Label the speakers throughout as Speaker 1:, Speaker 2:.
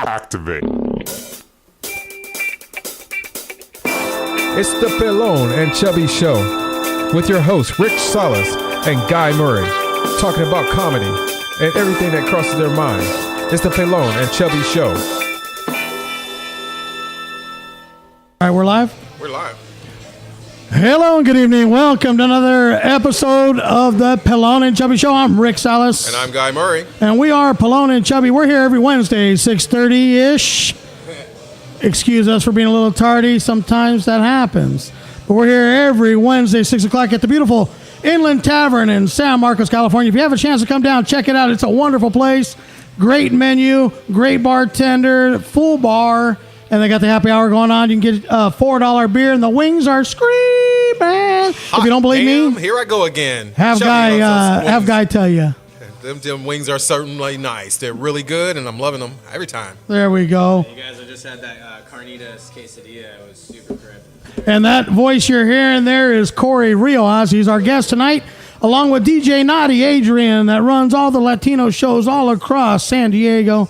Speaker 1: Activate.
Speaker 2: It's the Pelon and Chubby Show with your hosts Rick Salas and Guy Murray, talking about comedy and everything that crosses their minds. It's the Pelon and Chubby Show.
Speaker 3: All right, we're live?
Speaker 1: We're live.
Speaker 3: Hello and good evening. Welcome to another episode of the Pelon and Chubby Show. I'm Rick Salas.
Speaker 1: And I'm Guy Murray.
Speaker 3: And we are Pelon and Chubby. We're here every Wednesday, 6:30-ish. Excuse us for being a little tardy. Sometimes that happens. But we're here every Wednesday, 6 o'clock at the beautiful Inland Tavern in San Marcos, California. If you have a chance to come down, check it out. It's a wonderful place. Great menu, great bartender, full bar. And they got the happy hour going on. You can get a $4 beer, and the wings are screaming. If you don't believe me,
Speaker 1: here I go again.
Speaker 3: Have Guy tell you.
Speaker 1: Them wings are certainly nice. They're really good, and I'm loving them every time.
Speaker 3: There we go.
Speaker 4: You guys have just had that carnitas quesadilla. It was super crisp.
Speaker 3: And that voice you're hearing there is Cory Riojas. He's our guest tonight, along with DJ Naughty Adrian, that runs all the Latino shows all across San Diego.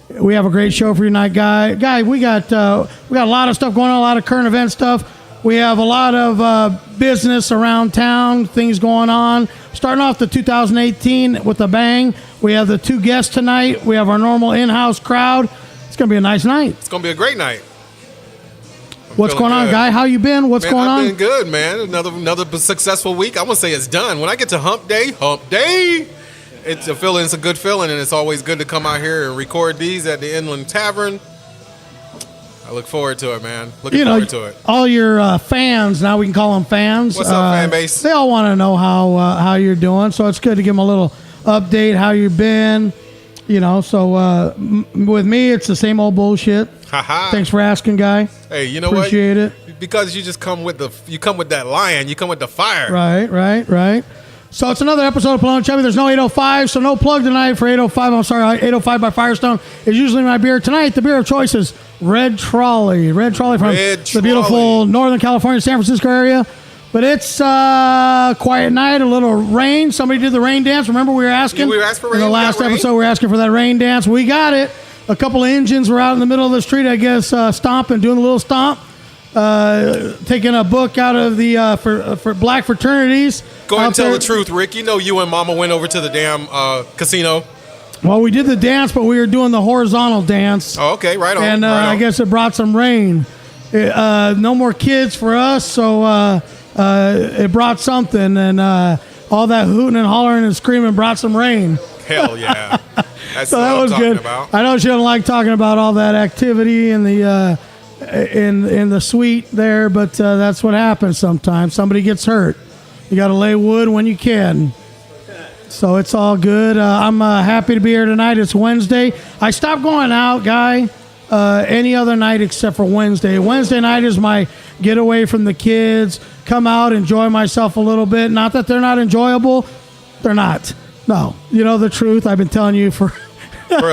Speaker 3: We have a great show for you tonight, Guy. We got a lot of stuff going on, a lot of current event stuff. We have a lot of business around town, things going on. Starting off the 2018 with a bang. We have the two guests tonight. We have our normal in-house crowd. It's going to be a nice night.
Speaker 1: It's going to be a great night.
Speaker 3: What's going on, Guy? How you been? What's going on?
Speaker 1: I've been good, man. Another successful week. I want to say it's done. When I get to hump day, it's a feeling. It's a good feeling, and it's always good to come out here and record these at the Inland Tavern. I look forward to it, man. Looking forward to it.
Speaker 3: All your fans, now we can call them fans.
Speaker 1: What's up, fan base?
Speaker 3: They all want to know how you're doing, so it's good to give them a little update, how you've been. So with me, it's the same old bullshit. Thanks for asking, Guy.
Speaker 1: Hey, you know
Speaker 3: Appreciate it.
Speaker 1: Because you just come with that lion. You come with the fire.
Speaker 3: Right. So it's another episode of Pelon and Chubby. There's no 805, so no plug tonight for 805. I'm sorry, 805 by Firestone is usually my beer. Tonight, the beer of choice is Red Trolley. Red Trolley from the beautiful Northern California, San Francisco area. But it's a quiet night, a little rain. Somebody did the rain dance. Remember we were asking?
Speaker 1: We asked for rain.
Speaker 3: In the last episode, we were asking for that rain dance. We got it. A couple of engines were out in the middle of the street, I guess, stomping, doing a little stomp. Taking a book out of the for black fraternities.
Speaker 1: Go ahead and tell the truth, Rick. You know you and Mama went over to the damn casino.
Speaker 3: Well, we did the dance, but we were doing the horizontal dance.
Speaker 1: Oh, okay, right on.
Speaker 3: And I guess it brought some rain. No more kids for us, so it brought something. And all that hooting and hollering and screaming brought some rain.
Speaker 1: Hell yeah. That's
Speaker 3: so
Speaker 1: what
Speaker 3: that
Speaker 1: I'm
Speaker 3: was
Speaker 1: talking
Speaker 3: good.
Speaker 1: About.
Speaker 3: I know she doesn't like talking about all that activity and the in the suite there, but that's what happens sometimes. Somebody gets hurt. You got to lay wood when you can. So it's all good. I'm happy to be here tonight. It's Wednesday. I stopped going out, Guy, any other night except for Wednesday. Wednesday night is my getaway from the kids. Come out, enjoy myself a little bit. Not that they're not enjoyable. They're not. No. You know the truth. I've been telling you for gotta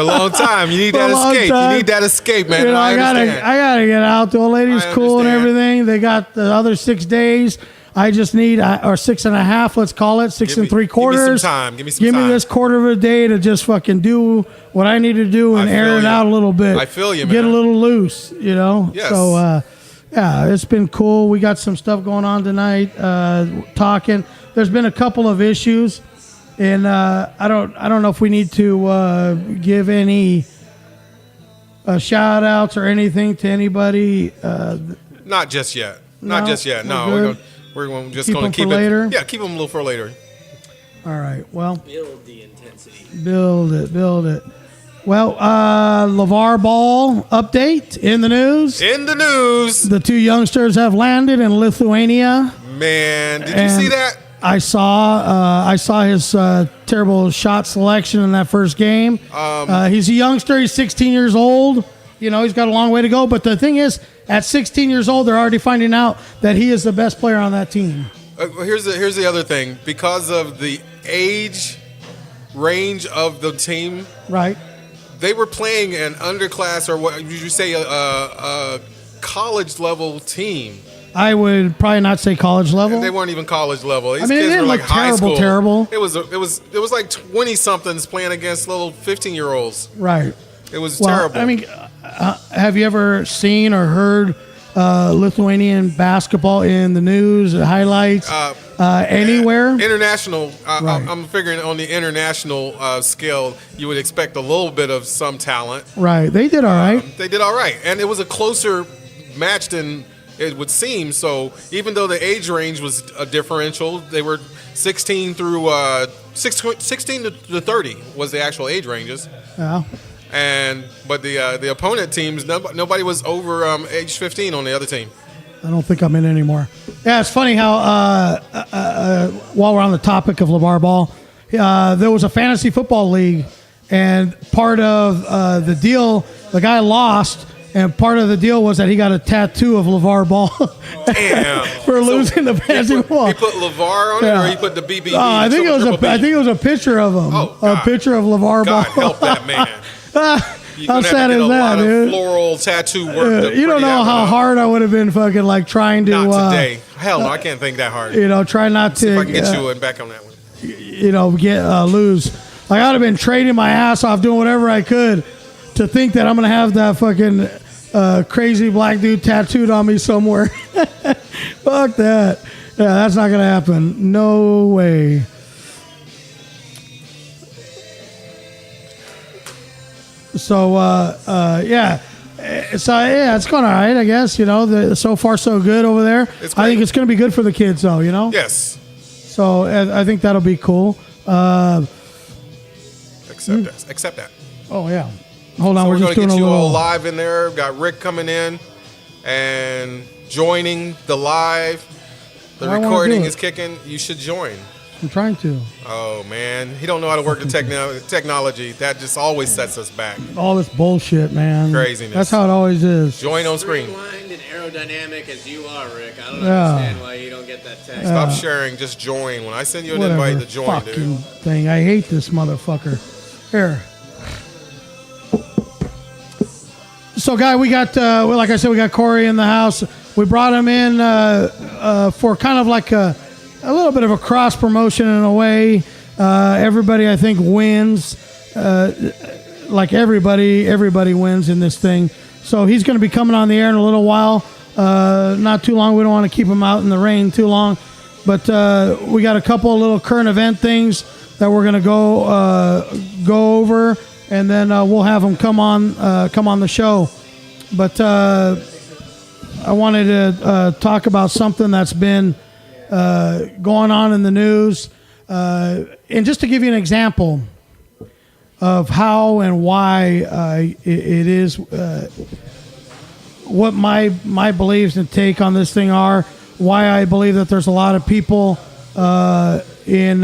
Speaker 3: get out. The old lady's cool and everything. They got the other 6 days. I just need, or 6.5, let's call it, 6 3/4.
Speaker 1: Give me some time. Give me
Speaker 3: this quarter of a day to just fucking do what I need to do and air it out a little bit.
Speaker 1: I feel you, man.
Speaker 3: Get a little loose,
Speaker 1: Yes.
Speaker 3: So, yeah, it's been cool. We got some stuff going on tonight, talking. There's been a couple of issues. And I don't know if we need to give any shout outs or anything to anybody.
Speaker 1: Not just yet. Not just yet. No, we're just going to keep it
Speaker 3: later.
Speaker 1: Yeah, keep them a little for later.
Speaker 3: All right. Well,
Speaker 4: build the intensity.
Speaker 3: Build it. Well, Lavar Ball update in the news.
Speaker 1: The
Speaker 3: 2 youngsters have landed in Lithuania.
Speaker 1: Man, did you see that?
Speaker 3: I saw his terrible shot selection in that first game. He's a youngster. He's 16 years old. He's got a long way to go. But the thing is, at 16 years old, they're already finding out that he is the best player on that team.
Speaker 1: Here's the other thing. Because of the age range of the team,
Speaker 3: right?
Speaker 1: They were playing an underclass, or what would you say, a college level team.
Speaker 3: I would probably not say college level.
Speaker 1: They weren't even college level. These
Speaker 3: I mean, it
Speaker 1: kids
Speaker 3: didn't
Speaker 1: were like
Speaker 3: look
Speaker 1: high school.
Speaker 3: terrible.
Speaker 1: It was like 20 somethings playing against little 15-year-olds.
Speaker 3: Right.
Speaker 1: It was
Speaker 3: Well,
Speaker 1: terrible.
Speaker 3: I mean, have you ever seen or heard Lithuanian basketball in the news, highlights, anywhere?
Speaker 1: International.
Speaker 3: Right.
Speaker 1: I'm figuring on the international scale, you would expect a little bit of some talent.
Speaker 3: Right. They did all right.
Speaker 1: They did all right, and it was a closer match than it would seem. So even though the age range was a differential, they were 16 through 16 to 30 was the actual age ranges.
Speaker 3: Yeah.
Speaker 1: But the opponent teams, nobody was over age 15 on the other team.
Speaker 3: I don't think I'm in anymore. Yeah, it's funny how while we're on the topic of Lavar Ball, there was a fantasy football league, and part of the deal, the guy lost, and part of the deal was that he got a tattoo of Lavar Ball.
Speaker 1: Damn.
Speaker 3: For losing the fantasy football.
Speaker 1: He put Lavar on it, or he put the BBB?
Speaker 3: I think it was a picture of him.
Speaker 1: Oh,
Speaker 3: a
Speaker 1: God.
Speaker 3: picture of Lavar
Speaker 1: God
Speaker 3: Ball.
Speaker 1: help that man.
Speaker 3: How sad is that, dude?
Speaker 1: Floral tattoo work.
Speaker 3: You don't know how hard I would have been fucking like trying to.
Speaker 1: Not today. Hell no, I can't think that hard.
Speaker 3: Try not to.
Speaker 1: See if I can get you back on that one.
Speaker 3: Lose. Like, I'd have been trading my ass off, doing whatever I could to think that I'm gonna have that fucking crazy black dude tattooed on me somewhere. Fuck that. Yeah, that's not gonna happen. No way. So yeah. So yeah, it's going all right, I guess. So far so good over there. I think it's going to be good for the kids, though.
Speaker 1: Yes.
Speaker 3: So I think that'll be cool.
Speaker 1: Accept that.
Speaker 3: Oh yeah. Hold on,
Speaker 1: So
Speaker 3: we're
Speaker 1: we're
Speaker 3: just
Speaker 1: going
Speaker 3: doing
Speaker 1: to
Speaker 3: a
Speaker 1: get you
Speaker 3: little.
Speaker 1: all live in there. We've got Rick coming in and joining the live. The
Speaker 3: I wanna
Speaker 1: recording
Speaker 3: do it.
Speaker 1: is kicking. You should join.
Speaker 3: I'm trying to.
Speaker 1: Oh man, he don't know how to work the technology. That just always sets us back.
Speaker 3: All this bullshit, man.
Speaker 1: Craziness.
Speaker 3: That's how it always is.
Speaker 1: Join on screen.
Speaker 4: Streamlined and aerodynamic as you are, Rick. I don't
Speaker 3: Yeah.
Speaker 4: understand why you don't get that text.
Speaker 1: Stop sharing. Just join. When I send you an
Speaker 3: Whatever
Speaker 1: invite to join,
Speaker 3: fucking
Speaker 1: dude.
Speaker 3: thing. I hate this motherfucker. Here. So, guy, we got, like I said, we got Cory in the house. We brought him in for kind of like a little bit of a cross promotion in a way. Everybody, I think, wins. Like everybody wins in this thing. So he's going to be coming on the air in a little while. Not too long. We don't want to keep him out in the rain too long. But we got a couple of little current event things that we're going to go over, and then we'll have him come on the show. But I wanted to talk about something that's been going on in the news, and just to give you an example of how and why it is, what my beliefs and take on this thing are, why I believe that there's a lot of people in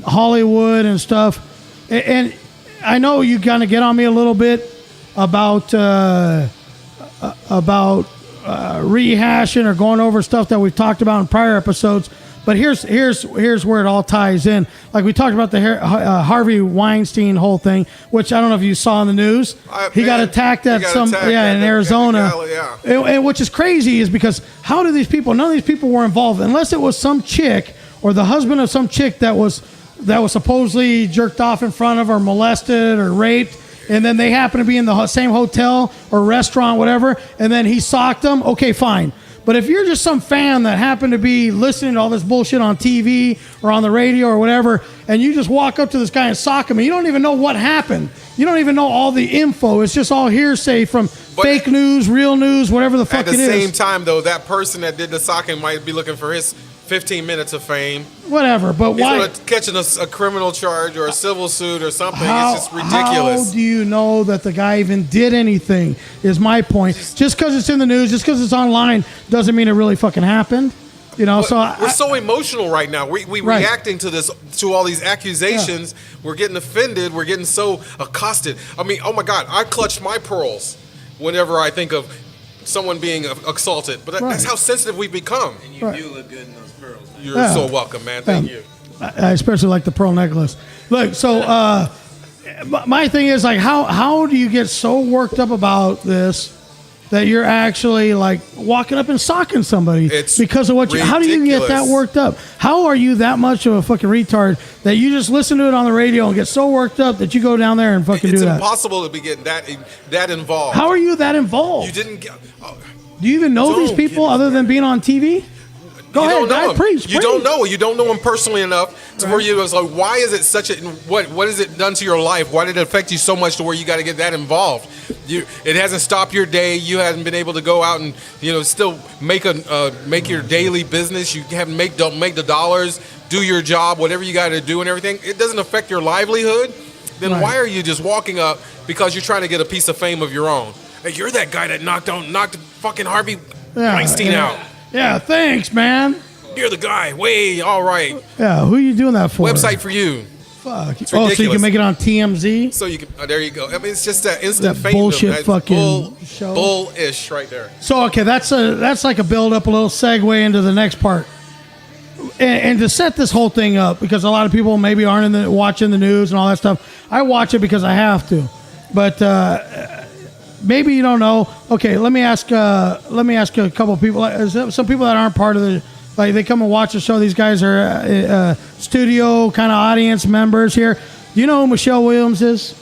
Speaker 3: Hollywood and stuff, and I know you kind of get on me a little bit about rehashing or going over stuff that we've talked about in prior episodes. But here's where it all ties in. Like we talked about the Harvey Weinstein whole thing, which I don't know if you saw in the news. He got attacked at in Arizona. And which is crazy is because how do these people? None of these people were involved unless it was some chick or the husband of some chick that was supposedly jerked off in front of or molested or raped. And then they happen to be in the same hotel or restaurant, whatever, and then he socked them. Okay, fine. But if you're just some fan that happened to be listening to all this bullshit on TV or on the radio or whatever, and you just walk up to this guy and sock him, and you don't even know what happened. You don't even know all the info. It's just all hearsay from fake news, real news, whatever the fuck it is.
Speaker 1: At the same time, though, that person that did the socking might be looking for his 15 minutes of fame.
Speaker 3: Whatever, but why?
Speaker 1: He's catching a criminal charge or a civil suit or something. It's just ridiculous.
Speaker 3: How do you know that the guy even did anything, is my point. Just because it's in the news, just because it's online, doesn't mean it really fucking happened.
Speaker 1: We're so emotional right now. We
Speaker 3: Right.
Speaker 1: reacting to all these accusations. Yeah. We're getting offended. We're getting so accosted. I mean, oh my God, I clutch my pearls whenever I think of someone being assaulted. But that's how sensitive we've become.
Speaker 4: And you do look good in those pearls. Man.
Speaker 1: You're so welcome, man. Thank you.
Speaker 3: I especially like the pearl necklace. Look, so my thing is like, how do you get so worked up about this that you're actually like walking up and socking somebody because of what you. How do you get that worked up? How are you that much of a fucking retard that you just listen to it on the radio and get so worked up that you go down there and fucking do that?
Speaker 1: It's impossible to be getting that involved.
Speaker 3: How are you that involved?
Speaker 1: You didn't get.
Speaker 3: Do you even know these people other than being on TV? Go ahead, guy, preach.
Speaker 1: You don't know. You don't know them personally enough to where you was like, why is it such a what has it done to your life? Why did it affect you so much to where you got to get that involved? It hasn't stopped your day. You haven't been able to go out and still make your daily business. You haven't make the dollars, do your job, whatever you got to do and everything. It doesn't affect your livelihood. Then why are you just walking up because you're trying to get a piece of fame of your own? Hey, you're that guy that knocked fucking Harvey Weinstein out.
Speaker 3: Yeah, thanks, man.
Speaker 1: You're the guy. All right.
Speaker 3: Yeah, who are you doing that for?
Speaker 1: Website for you.
Speaker 3: Fuck. So you can make it on TMZ?
Speaker 1: So you can. There you go. I mean, it's just that instant fame.
Speaker 3: Bullshit fucking show.
Speaker 1: Bullish right there.
Speaker 3: So okay, that's like a build up, a little segue into the next part, and to set this whole thing up because a lot of people maybe aren't watching the news and all that stuff. I watch it because I have to, but. Maybe you don't know. Okay, let me ask a couple of people. Some people that aren't part of the, like they come and watch the show. These guys are studio kind of audience members here. Do you know who Michelle Williams is?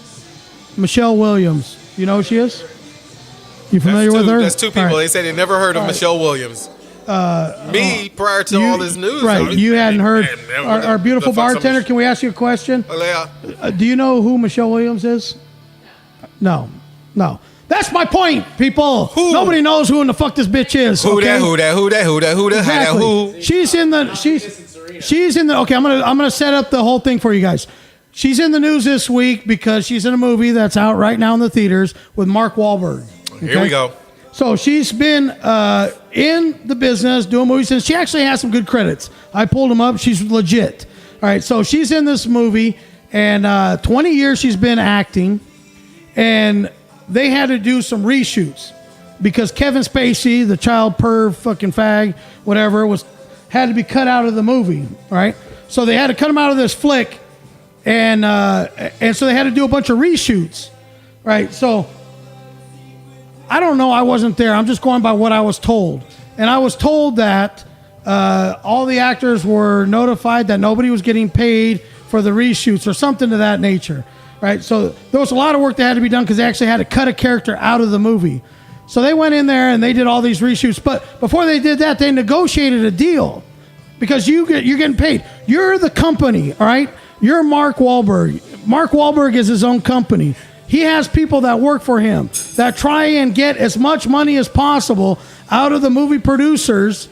Speaker 3: Michelle Williams. You know who she is? You familiar with her?
Speaker 1: That's two people. Right. They say they never heard of Michelle Williams. Me, prior to all this news.
Speaker 3: Right, you hadn't heard. Our beautiful bartender, can we ask you a question? Do you know who Michelle Williams is? No. That's my point, people. Who? Nobody knows who in the fuck this bitch is.
Speaker 1: Who that?
Speaker 3: Exactly. She's in the. Okay, I'm gonna set up the whole thing for you guys. She's in the news this week because she's in a movie that's out right now in the theaters with Mark Wahlberg. Okay?
Speaker 1: Here we go.
Speaker 3: So she's been in the business doing movies, and she actually has some good credits. I pulled them up. She's legit. All right, so she's in this movie, and 20 years she's been acting, and they had to do some reshoots because Kevin Spacey, the child perv fucking fag, whatever, had to be cut out of the movie, right? So they had to cut him out of this flick, and so they had to do a bunch of reshoots, right? So I don't know. I wasn't there. I'm just going by what I was told. And I was told that all the actors were notified that nobody was getting paid for the reshoots or something to that nature. Right, so there was a lot of work that had to be done because they actually had to cut a character out of the movie. So they went in there and they did all these reshoots. But before they did that, they negotiated a deal because you're getting paid. You're the company, all right? You're Mark Wahlberg. Mark Wahlberg is his own company. He has people that work for him that try and get as much money as possible out of the movie producers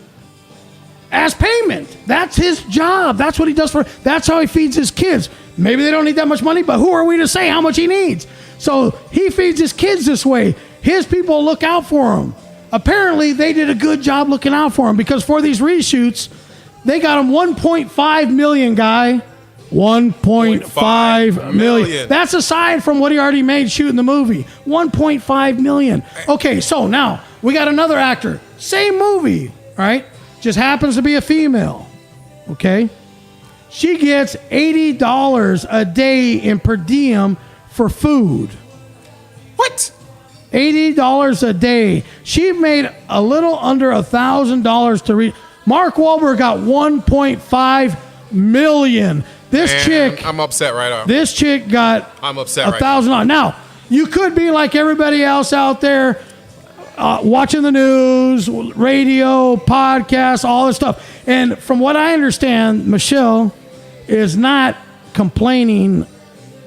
Speaker 3: as payment. That's his job. That's what he does that's how he feeds his kids. Maybe they don't need that much money, but who are we to say how much he needs? So he feeds his kids this way. His people look out for him. Apparently, they did a good job looking out for him because for these reshoots, they got him $1.5 million, guy. $1.5 million. That's aside from what he already made shooting the movie. $1.5 million. Okay, so now we got another actor. Same movie, right? Just happens to be a female. Okay? She gets $80 a day in per diem for food.
Speaker 1: What?
Speaker 3: $80 a day. She made a little under $1,000 to read. Mark Wahlberg got $1.5 million. This chick.
Speaker 1: I'm upset right now.
Speaker 3: This chick got
Speaker 1: I'm upset
Speaker 3: $1,000. Now, you could be like everybody else out there, watching the news, radio, podcasts, all this stuff. And from what I understand, Michelle is not complaining,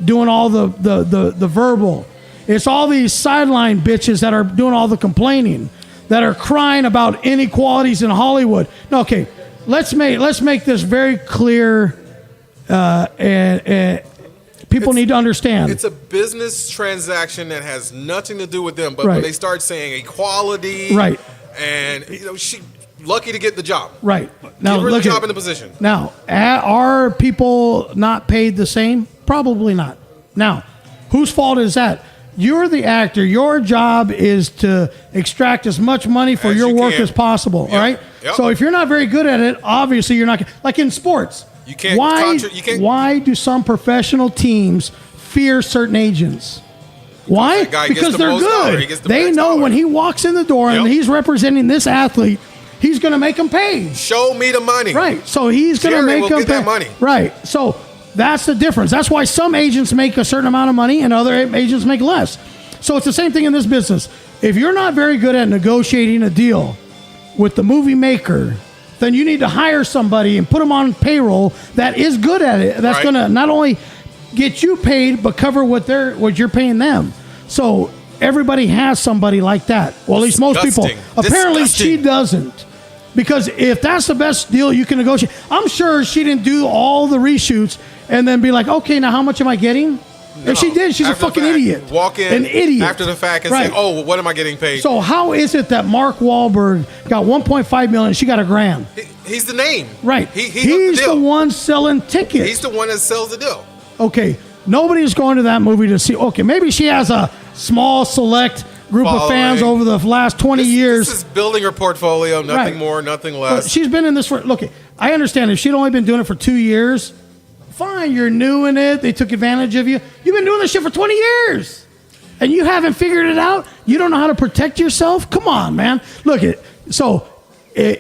Speaker 3: doing all the verbal. It's all these sideline bitches that are doing all the complaining, that are crying about inequalities in Hollywood. No, okay, let's make this very clear, and people need to understand.
Speaker 1: It's a business transaction that has nothing to do with them. But when they start saying equality,
Speaker 3: right,
Speaker 1: and she lucky to get the job,
Speaker 3: right. Now
Speaker 1: give her the job in the position.
Speaker 3: Now, are people not paid the same? Probably not. Now, whose fault is that? You're the actor. Your job is to extract as much money for your work as possible. Yep. All right. Yep. So if you're not very good at it, obviously you're not. Like in sports,
Speaker 1: you can't.
Speaker 3: Why do some professional teams fear certain agents? Why?
Speaker 1: that guy gets
Speaker 3: Because
Speaker 1: the
Speaker 3: they're
Speaker 1: most dollar. He
Speaker 3: good.
Speaker 1: gets the
Speaker 3: They
Speaker 1: max
Speaker 3: know
Speaker 1: dollar.
Speaker 3: when he walks in the door and
Speaker 1: Yep.
Speaker 3: he's representing this athlete, he's going to make him pay.
Speaker 1: Show me the money.
Speaker 3: Right. So he's going to
Speaker 1: Jerry
Speaker 3: make
Speaker 1: will
Speaker 3: them
Speaker 1: get that
Speaker 3: pay.
Speaker 1: money.
Speaker 3: Right. So that's the difference. That's why some agents make a certain amount of money and other agents make less. So it's the same thing in this business. If you're not very good at negotiating a deal with the movie maker, then you need to hire somebody and put them on payroll that is good at it. That's
Speaker 1: Right.
Speaker 3: going to not only get you paid but cover what you're paying them. So everybody has somebody like that. Well, at least most people.
Speaker 1: Disgusting.
Speaker 3: Apparently she
Speaker 1: Disgusting.
Speaker 3: doesn't. Because if that's the best deal you can negotiate, I'm sure she didn't do all the reshoots and then be like, okay, now how much am I getting? If she did, she's a
Speaker 1: After the
Speaker 3: fucking
Speaker 1: fact,
Speaker 3: idiot.
Speaker 1: Walk in
Speaker 3: An idiot.
Speaker 1: after the fact and
Speaker 3: Right.
Speaker 1: say, "Oh, what am I getting paid?"
Speaker 3: So how is it that Mark Wahlberg got 1.5 million and she got $1,000?
Speaker 1: He's the name.
Speaker 3: Right.
Speaker 1: He
Speaker 3: He's the one selling tickets.
Speaker 1: He's the one that sells the deal.
Speaker 3: Okay, nobody's going to that movie to see. Okay, maybe she has a small select group of fans
Speaker 1: Following.
Speaker 3: over the last 20 years.
Speaker 1: This is building her portfolio. Nothing
Speaker 3: Right.
Speaker 1: more, nothing
Speaker 3: But
Speaker 1: less.
Speaker 3: she's been in this for. Look, I understand if she'd only been doing it for 2 years, fine. You're new in it. They took advantage of you. You've been doing this shit for 20 years, and you haven't figured it out. You don't know how to protect yourself. Come on, man. Look it. So.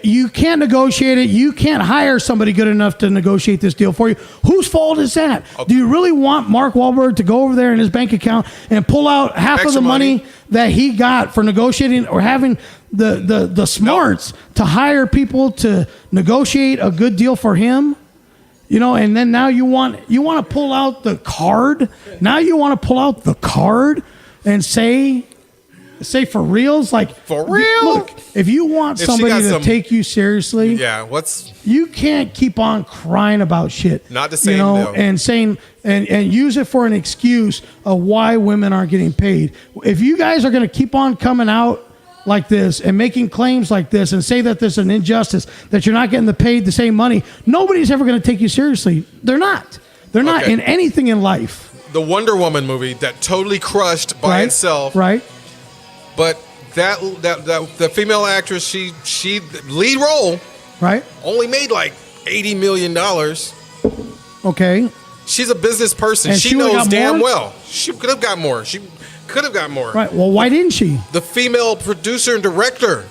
Speaker 3: You can't negotiate it. You can't hire somebody good enough to negotiate this deal for you. Whose fault is that? Do you really want Mark Wahlberg to go over there in his bank account and pull out half of
Speaker 1: Extra
Speaker 3: the money
Speaker 1: money?
Speaker 3: that he got for negotiating or having the smarts to hire people to negotiate a good deal for him? You know, and then now you want to pull out the card. Now you want to pull out the card and say for reals, like
Speaker 1: For real?
Speaker 3: Look, if you want
Speaker 1: If she
Speaker 3: somebody
Speaker 1: got
Speaker 3: to
Speaker 1: some-
Speaker 3: take you seriously,
Speaker 1: Yeah, what's
Speaker 3: you can't keep on crying about shit.
Speaker 1: Not the same,
Speaker 3: you know,
Speaker 1: though.
Speaker 3: and saying and use it for an excuse of why women aren't getting paid. If you guys are going to keep on coming out like this and making claims like this and say that there's an injustice, that you're not getting paid the same money, nobody's ever going to take you seriously. They're not. They're not
Speaker 1: Okay.
Speaker 3: in anything in life.
Speaker 1: the Wonder Woman movie that totally crushed by
Speaker 3: Right?
Speaker 1: itself?
Speaker 3: Right.
Speaker 1: But that the female actress, she lead role
Speaker 3: Right.
Speaker 1: only made like $80 million.
Speaker 3: Okay.
Speaker 1: She's a business person.
Speaker 3: And
Speaker 1: She
Speaker 3: she would've
Speaker 1: knows
Speaker 3: got
Speaker 1: damn
Speaker 3: more?
Speaker 1: well. She could have got more. She could have got more.
Speaker 3: Right. Well, why didn't she?
Speaker 1: The female producer and director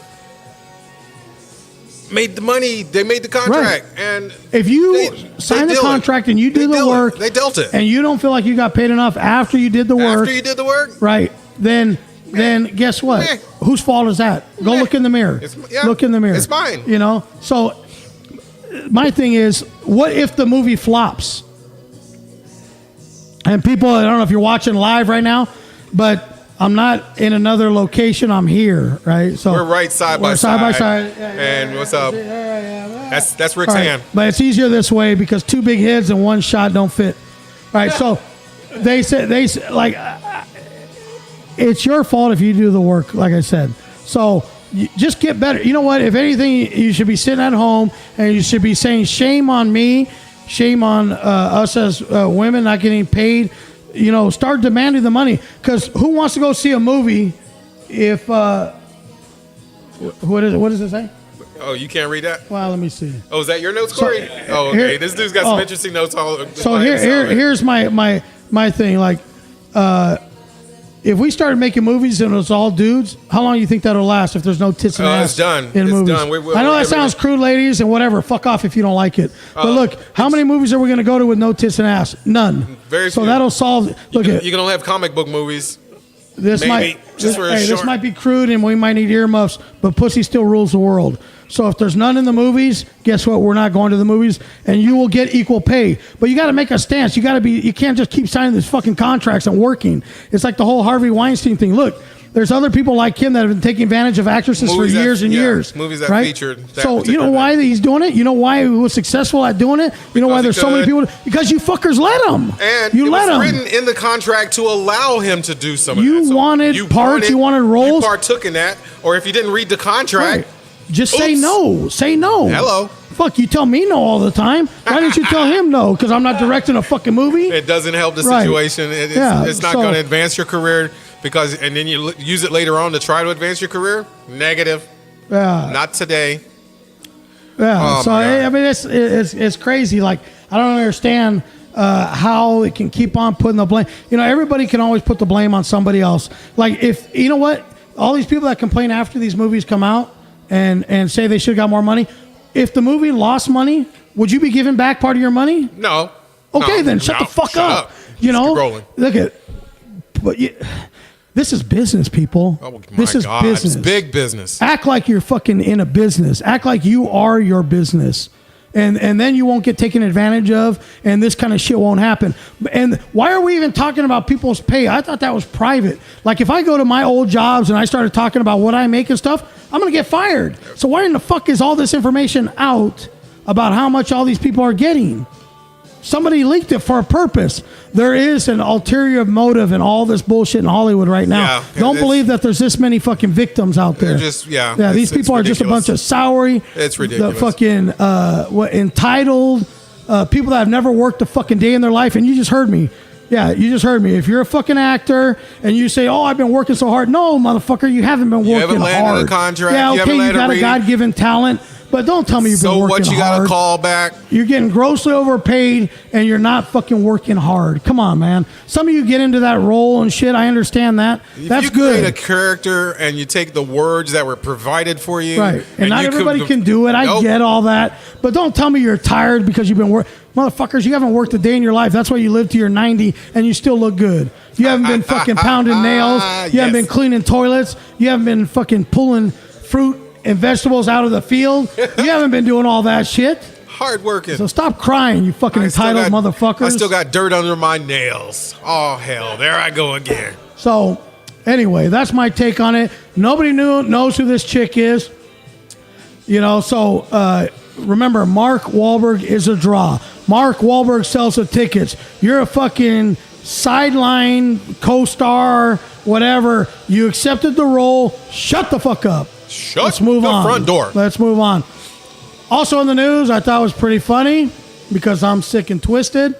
Speaker 1: made the money. They made the contract, and
Speaker 3: If you
Speaker 1: they
Speaker 3: sign the
Speaker 1: deal it.
Speaker 3: contract and you
Speaker 1: They
Speaker 3: do the
Speaker 1: deal it.
Speaker 3: work,
Speaker 1: They dealt it.
Speaker 3: and you don't feel like you got paid enough after you did the work,
Speaker 1: After you did the work,
Speaker 3: right? Then guess what?
Speaker 1: Meh.
Speaker 3: Whose fault is that? Go
Speaker 1: Meh.
Speaker 3: look in the mirror.
Speaker 1: Yeah,
Speaker 3: Look in the mirror.
Speaker 1: it's mine.
Speaker 3: You know. So my thing is, what if the movie flops? And people, I don't know if you're watching live right now, but I'm not in another location. I'm here, right? So
Speaker 1: we're right side by
Speaker 3: we're
Speaker 1: side.
Speaker 3: side by side.
Speaker 1: And what's up? That's Rick's
Speaker 3: All right,
Speaker 1: hand.
Speaker 3: but it's easier this way because two big heads and one shot don't fit. All right, so they said like it's your fault if you do the work, like I said. So you just get better. You know what? If anything, you should be sitting at home and you should be saying, "Shame on me, shame on us as women not getting paid." You know, start demanding the money because who wants to go see a movie if what does it say?
Speaker 1: Oh, you can't read that?
Speaker 3: Well, let me see.
Speaker 1: Oh, is that your notes, Corey? Oh, okay.
Speaker 3: here-
Speaker 1: This dude's got some
Speaker 3: oh.
Speaker 1: interesting notes all.
Speaker 3: So
Speaker 1: by himself.
Speaker 3: here's my thing. Like, if we started making movies and it was all dudes, how long do you think that'll last if there's no tits and ass
Speaker 1: It's done.
Speaker 3: in
Speaker 1: It's
Speaker 3: movies?
Speaker 1: done. We're
Speaker 3: I know that
Speaker 1: getting
Speaker 3: sounds
Speaker 1: rid of-
Speaker 3: crude, ladies, and whatever. Fuck off if you don't like it. But look, how many movies are we going to go to with no tits and ass? None.
Speaker 1: Very
Speaker 3: So
Speaker 1: few.
Speaker 3: that'll solve. Look
Speaker 1: You
Speaker 3: at
Speaker 1: can only have comic book movies.
Speaker 3: this.
Speaker 1: maybe,
Speaker 3: Might
Speaker 1: just for a
Speaker 3: this
Speaker 1: short-
Speaker 3: might be crude, and we might need earmuffs, but pussy still rules the world. So if there's none in the movies, guess what? We're not going to the movies, and you will get equal pay. But you got to make a stance. You got to be. You can't just keep signing these fucking contracts and working. It's like the whole Harvey Weinstein thing. Look, there's other people like him that have been taking advantage of actresses
Speaker 1: Movies
Speaker 3: for
Speaker 1: that-
Speaker 3: years and
Speaker 1: yeah,
Speaker 3: years.
Speaker 1: movies that
Speaker 3: right?
Speaker 1: featured that
Speaker 3: So you know
Speaker 1: particular
Speaker 3: why
Speaker 1: thing.
Speaker 3: he's doing it? You know why he was successful at doing it? You know why
Speaker 1: Because
Speaker 3: there's
Speaker 1: he
Speaker 3: so many
Speaker 1: could.
Speaker 3: people? Because you fuckers let him.
Speaker 1: And
Speaker 3: you
Speaker 1: it
Speaker 3: let
Speaker 1: was
Speaker 3: him.
Speaker 1: written in the contract to allow him to do some of
Speaker 3: You
Speaker 1: that. So
Speaker 3: wanted parts, you wanted roles.
Speaker 1: You partook in that. Or if you didn't read the contract,
Speaker 3: Right. Just say
Speaker 1: Oops.
Speaker 3: no. Say no.
Speaker 1: Hello.
Speaker 3: Fuck, you tell me no all the time. Why didn't you tell him no? Because I'm not directing a fucking movie?
Speaker 1: it doesn't help the
Speaker 3: Right.
Speaker 1: situation. It's
Speaker 3: Yeah,
Speaker 1: not
Speaker 3: so-
Speaker 1: going to advance your career and then you use it later on to try to advance your career. Negative.
Speaker 3: Yeah.
Speaker 1: Not today.
Speaker 3: Yeah.
Speaker 1: Oh,
Speaker 3: So,
Speaker 1: my God.
Speaker 3: I mean, it's crazy. Like, I don't understand. how it can keep on putting the blame. You know, everybody can always put the blame on somebody else. Like, if, you know what? All these people that complain after these movies come out and say they should have got more money, if the movie lost money, would you be giving back part of your money?
Speaker 1: No.
Speaker 3: Okay,
Speaker 1: No.
Speaker 3: then shut the fuck up. You
Speaker 1: Just
Speaker 3: know,
Speaker 1: keep rolling.
Speaker 3: look at, but this is business, people.
Speaker 1: Oh, my
Speaker 3: this is
Speaker 1: God.
Speaker 3: business.
Speaker 1: It's big business.
Speaker 3: Act like you're fucking in a business. Act like you are your business. And then you won't get taken advantage of, and this kind of shit won't happen. And why are we even talking about people's pay? I thought that was private. Like, if I go to my old jobs and I started talking about what I make and stuff, I'm going to get fired. So why in the fuck is all this information out about how much all these people are getting? Somebody leaked it for a purpose. There is an ulterior motive in all this bullshit in Hollywood right now.
Speaker 1: Yeah,
Speaker 3: Don't believe that there's this many fucking victims out there.
Speaker 1: They're just, yeah.
Speaker 3: These people are just a bunch of soury.
Speaker 1: It's ridiculous.
Speaker 3: The fucking entitled people that have never worked a fucking day in their life. And you just heard me. Yeah, you just heard me. If you're a fucking actor and you say, "Oh, I've been working so hard," no, motherfucker, you haven't been working hard.
Speaker 1: You haven't landed a contract.
Speaker 3: Yeah,
Speaker 1: You
Speaker 3: okay,
Speaker 1: haven't
Speaker 3: you
Speaker 1: landed
Speaker 3: got
Speaker 1: a
Speaker 3: a God-given talent. But don't tell me you've been
Speaker 1: So
Speaker 3: working
Speaker 1: what? You got
Speaker 3: hard.
Speaker 1: to call back.
Speaker 3: You're getting grossly overpaid and you're not fucking working hard. Come on, man. Some of you get into that role and shit. I understand that. That's
Speaker 1: If you
Speaker 3: good.
Speaker 1: create a character and you take the words that were provided for you,
Speaker 3: Right. And not
Speaker 1: you
Speaker 3: everybody can do it. I
Speaker 1: Nope.
Speaker 3: get all that. But don't tell me you're tired because you've been working. Motherfuckers, you haven't worked a day in your life. That's why you live to your 90 and you still look good. You haven't been fucking pounding nails. You haven't been cleaning toilets. You haven't been fucking pulling fruit and vegetables out of the field. You haven't been doing all that shit.
Speaker 1: Hard working.
Speaker 3: So stop crying, you fucking entitled motherfuckers.
Speaker 1: I still got dirt under my nails. Oh hell, there I go again.
Speaker 3: So, anyway, that's my take on it. Nobody knows who this chick is. You know, so remember, Mark Wahlberg is a draw. Mark Wahlberg sells the tickets. You're a fucking sideline co-star, whatever. You accepted the role. Shut the fuck up. Let's move on.
Speaker 1: Front door.
Speaker 3: Let's move on. Also in the news, I thought was pretty funny because I'm sick and twisted.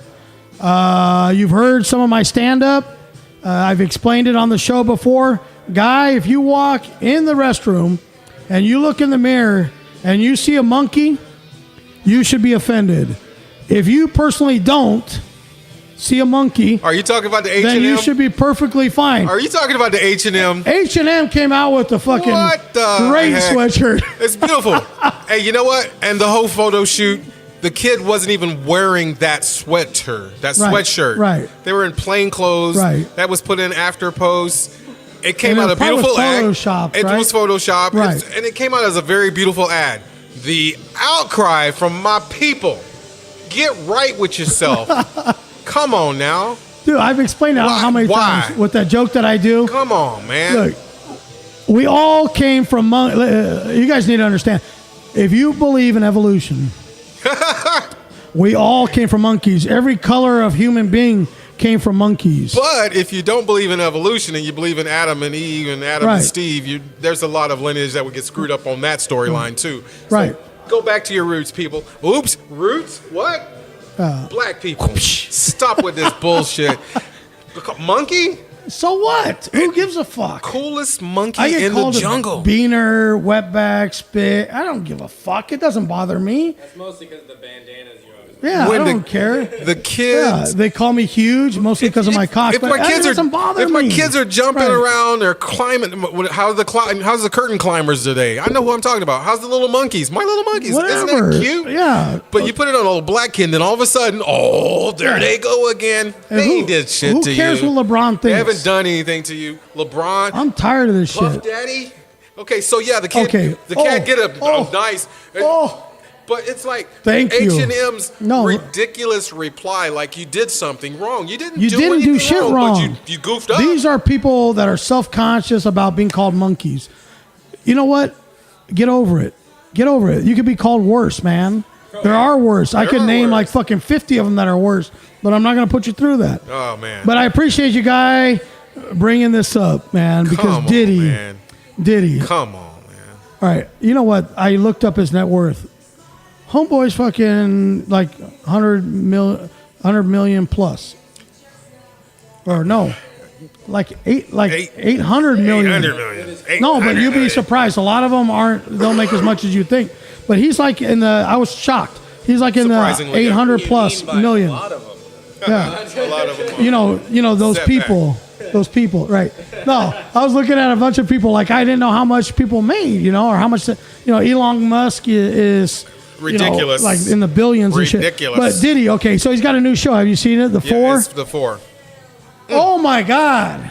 Speaker 3: You've heard some of my stand-up. I've explained it on the show before. Guy, if you walk in the restroom and you look in the mirror and you see a monkey, you should be offended. If you personally don't see a monkey,
Speaker 1: Are you talking about the H&M?
Speaker 3: then you should be perfectly fine.
Speaker 1: Are you talking about the H&M?
Speaker 3: H&M came out with the fucking
Speaker 1: What the
Speaker 3: great
Speaker 1: heck?
Speaker 3: sweatshirt.
Speaker 1: It's beautiful. Hey, you know what? And the whole photo shoot, the kid wasn't even wearing that sweatshirt.
Speaker 3: Right.
Speaker 1: They were in plain clothes.
Speaker 3: Right.
Speaker 1: That was put in after post. It came
Speaker 3: And
Speaker 1: out
Speaker 3: it
Speaker 1: a beautiful
Speaker 3: probably
Speaker 1: ad.
Speaker 3: was photoshopped,
Speaker 1: It
Speaker 3: right?
Speaker 1: was photoshopped.
Speaker 3: Right.
Speaker 1: And it came out as a very beautiful ad. The outcry from my people. Get right with yourself. Come on now.
Speaker 3: Dude, I've explained it how many
Speaker 1: Why?
Speaker 3: times with that joke that I do.
Speaker 1: Come on, man.
Speaker 3: Look, we all came from you guys need to understand. If you believe in evolution, we all came from monkeys. Every color of human being came from monkeys.
Speaker 1: But if you don't believe in evolution and you believe in Adam and Eve and Adam
Speaker 3: Right.
Speaker 1: and Steve, there's a lot of lineage that would get screwed up on that storyline too. So
Speaker 3: Right.
Speaker 1: go back to your roots, people. Oops, roots? What? Black people. Stop with this bullshit. Monkey?
Speaker 3: So what? Who gives a fuck?
Speaker 1: Coolest monkey
Speaker 3: I get
Speaker 1: in the
Speaker 3: called
Speaker 1: jungle.
Speaker 3: a beaner, wetback, spit. I don't give a fuck. It doesn't bother me.
Speaker 4: That's mostly because of the bandanas you always
Speaker 3: Yeah,
Speaker 1: When
Speaker 3: I
Speaker 1: the-
Speaker 3: don't care.
Speaker 1: The
Speaker 3: Yeah,
Speaker 1: kids.
Speaker 3: they call me huge, mostly because of my cock.
Speaker 1: If
Speaker 3: but
Speaker 1: my
Speaker 3: that
Speaker 1: kids
Speaker 3: doesn't bother
Speaker 1: if
Speaker 3: me.
Speaker 1: my kids are jumping
Speaker 3: Right.
Speaker 1: around, they're climbing. How's the curtain climbers today? I know who I'm talking about. How's the little monkeys? My little monkeys.
Speaker 3: Whatever.
Speaker 1: Isn't that cute?
Speaker 3: Yeah.
Speaker 1: But you put it on a little black kid, and then all of a sudden, there they go again.
Speaker 3: And
Speaker 1: They
Speaker 3: who-
Speaker 1: ain't did shit
Speaker 3: who
Speaker 1: to you.
Speaker 3: cares what LeBron
Speaker 1: They
Speaker 3: thinks?
Speaker 1: haven't done anything to you, LeBron.
Speaker 3: I'm tired of this
Speaker 1: Puff
Speaker 3: shit.
Speaker 1: Daddy. Okay, so yeah, the kid.
Speaker 3: Okay.
Speaker 1: The cat
Speaker 3: Oh.
Speaker 1: get a
Speaker 3: Oh.
Speaker 1: nice.
Speaker 3: Oh.
Speaker 1: But it's like
Speaker 3: Thank you.
Speaker 1: H&M's
Speaker 3: No.
Speaker 1: ridiculous reply, like you did something wrong. You didn't.
Speaker 3: You
Speaker 1: do
Speaker 3: didn't do
Speaker 1: anything
Speaker 3: shit
Speaker 1: But
Speaker 3: wrong.
Speaker 1: you goofed up.
Speaker 3: These are people that are self-conscious about being called monkeys. You know what? Get over it. Get over it. You could be called worse, man. There are worse. I
Speaker 1: There
Speaker 3: could
Speaker 1: are
Speaker 3: name
Speaker 1: worse.
Speaker 3: like fucking 50 of them that are worse, but I'm not going to put you through that.
Speaker 1: Oh man.
Speaker 3: But I appreciate you, guy, bringing this up, man, because
Speaker 1: Come on,
Speaker 3: Diddy.
Speaker 1: man. Come on, man.
Speaker 3: All right. You know what? I looked up his net worth. Homeboy's fucking like 100 million plus. Or no. Like 800 million.
Speaker 1: 800 million.
Speaker 3: No, but
Speaker 1: 800
Speaker 3: you'd be
Speaker 1: million.
Speaker 3: surprised. A lot of them they'll make as much as you think. But he's like I was shocked. He's like in the
Speaker 1: Surprisingly,
Speaker 3: 800
Speaker 4: do.
Speaker 3: plus
Speaker 4: You mean by
Speaker 3: million.
Speaker 4: A lot of them.
Speaker 3: Yeah.
Speaker 1: A lot of them.
Speaker 3: You know those
Speaker 1: Setback.
Speaker 3: people, right? No, I was looking at a bunch of people like I didn't know how much people made, or how much Elon Musk is
Speaker 1: Ridiculous.
Speaker 3: like in the billions and shit.
Speaker 1: Ridiculous.
Speaker 3: But Diddy, okay, so he's got a new show. Have you seen it? The Four?
Speaker 1: It's the 4.
Speaker 3: Oh my God.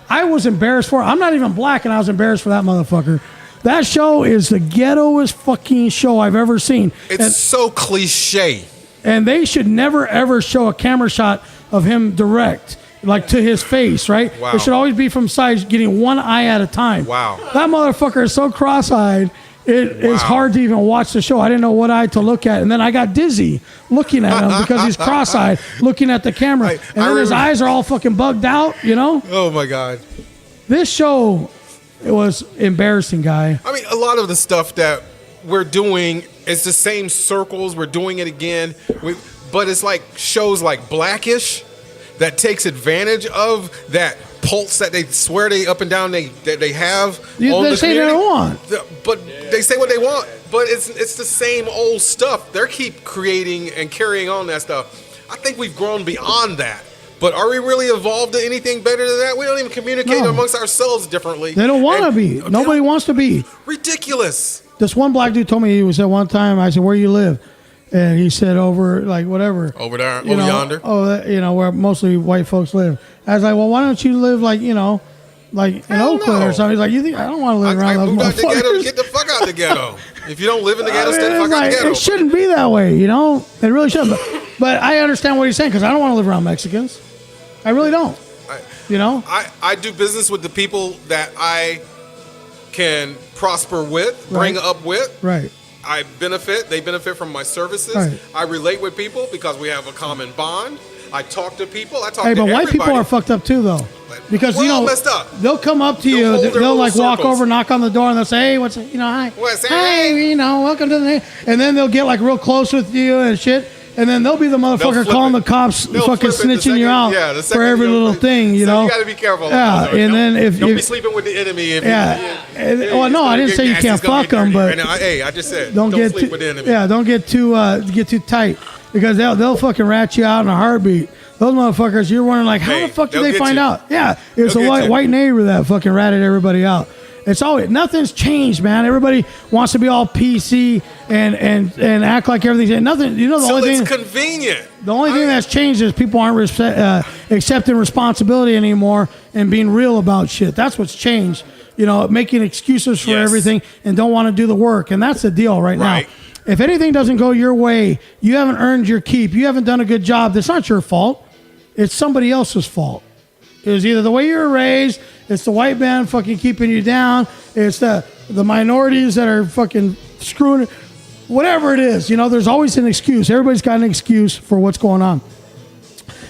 Speaker 3: I was embarrassed for it. I'm not even black and I was embarrassed for that motherfucker. That show is the ghettoest fucking show I've ever seen.
Speaker 1: It's so cliche.
Speaker 3: And they should never ever show a camera shot of him direct, like to his face, right?
Speaker 1: Wow.
Speaker 3: It should always be from sides, getting one eye at a time.
Speaker 1: Wow.
Speaker 3: That motherfucker is so cross-eyed. It's hard to even watch the show. I didn't know what eye to look at. And then I got dizzy looking at him because he's cross-eyed looking at the camera. And then his eyes are all fucking bugged out,
Speaker 1: Oh, my God.
Speaker 3: This show, it was embarrassing, guy.
Speaker 1: I mean, a lot of the stuff that we're doing is the same circles. We're doing it again. But it's like shows like Blackish that takes advantage of that pulse that they swear they up and down they have.
Speaker 3: They say they don't want.
Speaker 1: But they say what they want. But it's the same old stuff. They keep creating and carrying on that stuff. I think we've grown beyond that. But are we really evolved to anything better than that? We don't even communicate amongst ourselves differently.
Speaker 3: They don't want to be. Nobody wants to be.
Speaker 1: Ridiculous.
Speaker 3: This one black dude told me, he was at one time, I said, where you live? And he said over, like, whatever.
Speaker 1: Over there, over yonder.
Speaker 3: Oh, where mostly white folks live. I was like, well, why don't you live, like, in Oakland or something? He's like, you think I don't want to live around those
Speaker 1: moved out the ghetto to
Speaker 3: motherfuckers.
Speaker 1: get the fuck out the ghetto. If you don't live in the ghetto, stay the fuck out the ghetto.
Speaker 3: It shouldn't be that way, It really shouldn't. But I understand what he's saying because I don't want to live around Mexicans. I really don't.
Speaker 1: I do business with the people that I can prosper with, bring up with.
Speaker 3: Right.
Speaker 1: They benefit from my services.
Speaker 3: Right.
Speaker 1: I relate with people because we have a common bond. I talk to people. I talk to
Speaker 3: But
Speaker 1: everybody.
Speaker 3: white people are fucked up too, though. Because,
Speaker 1: We're all messed up.
Speaker 3: they'll come up to
Speaker 1: They'll
Speaker 3: you,
Speaker 1: hold their
Speaker 3: they'll like
Speaker 1: little
Speaker 3: walk
Speaker 1: circles.
Speaker 3: over, knock on the door, and they'll say, hey, hi.
Speaker 1: What's
Speaker 3: Hey,
Speaker 1: hey?
Speaker 3: welcome to the, and then they'll get like real close with you and shit. And then they'll be the motherfucker
Speaker 1: flip
Speaker 3: calling
Speaker 1: it.
Speaker 3: the cops,
Speaker 1: They'll
Speaker 3: fucking
Speaker 1: flip it the
Speaker 3: snitching you
Speaker 1: second-
Speaker 3: out
Speaker 1: yeah, the
Speaker 3: for
Speaker 1: second
Speaker 3: every
Speaker 1: you
Speaker 3: little
Speaker 1: flip-
Speaker 3: thing, you
Speaker 1: so
Speaker 3: know.
Speaker 1: you got to be careful.
Speaker 3: Yeah, and then if
Speaker 1: don't
Speaker 3: you
Speaker 1: be sleeping with the enemy. If
Speaker 3: well, no, I didn't say you can't fuck them, but
Speaker 1: I just said
Speaker 3: don't get
Speaker 1: sleep
Speaker 3: too,
Speaker 1: with the enemy.
Speaker 3: yeah, don't get too tight because they'll fucking rat you out in a heartbeat. Those motherfuckers, you're wondering like, how
Speaker 1: Hey,
Speaker 3: the fuck did
Speaker 1: they'll
Speaker 3: they
Speaker 1: get
Speaker 3: find
Speaker 1: you.
Speaker 3: out? Yeah, it was
Speaker 1: They'll
Speaker 3: a
Speaker 1: get you.
Speaker 3: white neighbor that fucking ratted everybody out. It's always nothing's changed, man. Everybody wants to be all PC and act like everything's nothing. The
Speaker 1: So
Speaker 3: only
Speaker 1: it's
Speaker 3: thing.
Speaker 1: convenient.
Speaker 3: The only thing that's changed is people aren't accepting responsibility anymore and being real about shit. That's what's changed. Making excuses for
Speaker 1: Yes.
Speaker 3: everything and don't want to do the work. And that's the deal right now.
Speaker 1: Right.
Speaker 3: If anything doesn't go your way, you haven't earned your keep. You haven't done a good job. That's not your fault. It's somebody else's fault. It was either the way you were raised, it's the white man fucking keeping you down, it's the minorities that are fucking screwing it. Whatever it is, there's always an excuse. Everybody's got an excuse for what's going on.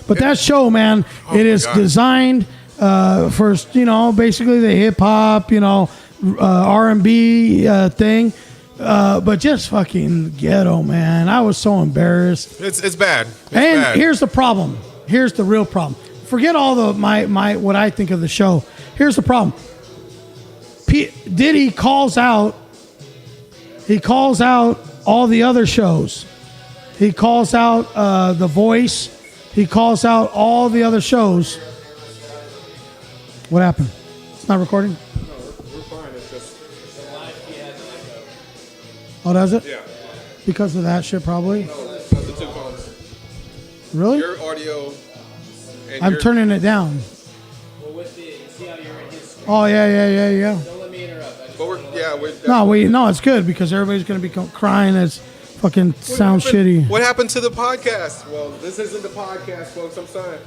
Speaker 3: But that show, man, it is
Speaker 1: God.
Speaker 3: designed for, basically the hip hop, R&B thing. But just fucking ghetto, man. I was so embarrassed.
Speaker 1: It's bad. It's
Speaker 3: And
Speaker 1: bad.
Speaker 3: here's the problem. Here's the real problem. Forget all the my what I think of the show. Here's the problem. Diddy calls out. He calls out all the other shows. He calls out The Voice. He calls out all the other shows. What happened? It's not recording?
Speaker 1: We're fine. It's just
Speaker 3: Oh, does it?
Speaker 1: yeah.
Speaker 3: Because of that shit, probably.
Speaker 1: That's the two phones.
Speaker 3: Really?
Speaker 1: Your audio. And
Speaker 3: I'm
Speaker 1: your,
Speaker 3: turning it down.
Speaker 4: Well, with the, see how you're in his screen?
Speaker 3: Oh yeah.
Speaker 4: Don't let me interrupt.
Speaker 1: But
Speaker 3: No, it's good because everybody's gonna be crying. It's fucking sounds shitty.
Speaker 1: What happened to the podcast? Well, this isn't the podcast, folks. I'm sorry.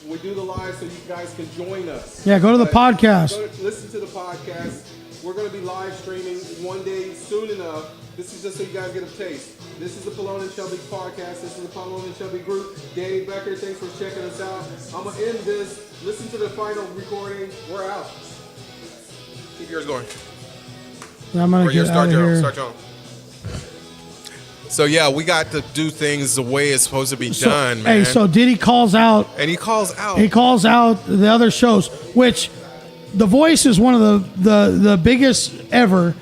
Speaker 1: We do the live so you guys can join us.
Speaker 3: Yeah, go to the
Speaker 1: But
Speaker 3: podcast.
Speaker 1: listen to the podcast. We're going to be live streaming one day soon enough. This is just so you guys get a taste. This is the Pelon and Chubby podcast. This is the Pelon and Chubby group. Danny Becker, thanks for checking us out. I'm going to end this. Listen to the final recording. We're out. Keep yours going.
Speaker 3: I'm gonna
Speaker 1: Or you
Speaker 3: get out
Speaker 1: start
Speaker 3: of
Speaker 1: your own.
Speaker 3: here.
Speaker 1: Start your own. So yeah, we got to do things the way it's supposed to be done, man.
Speaker 3: Hey, so Diddy calls out.
Speaker 1: And he calls out.
Speaker 3: He calls out the other shows, which The Voice is one of the biggest ever.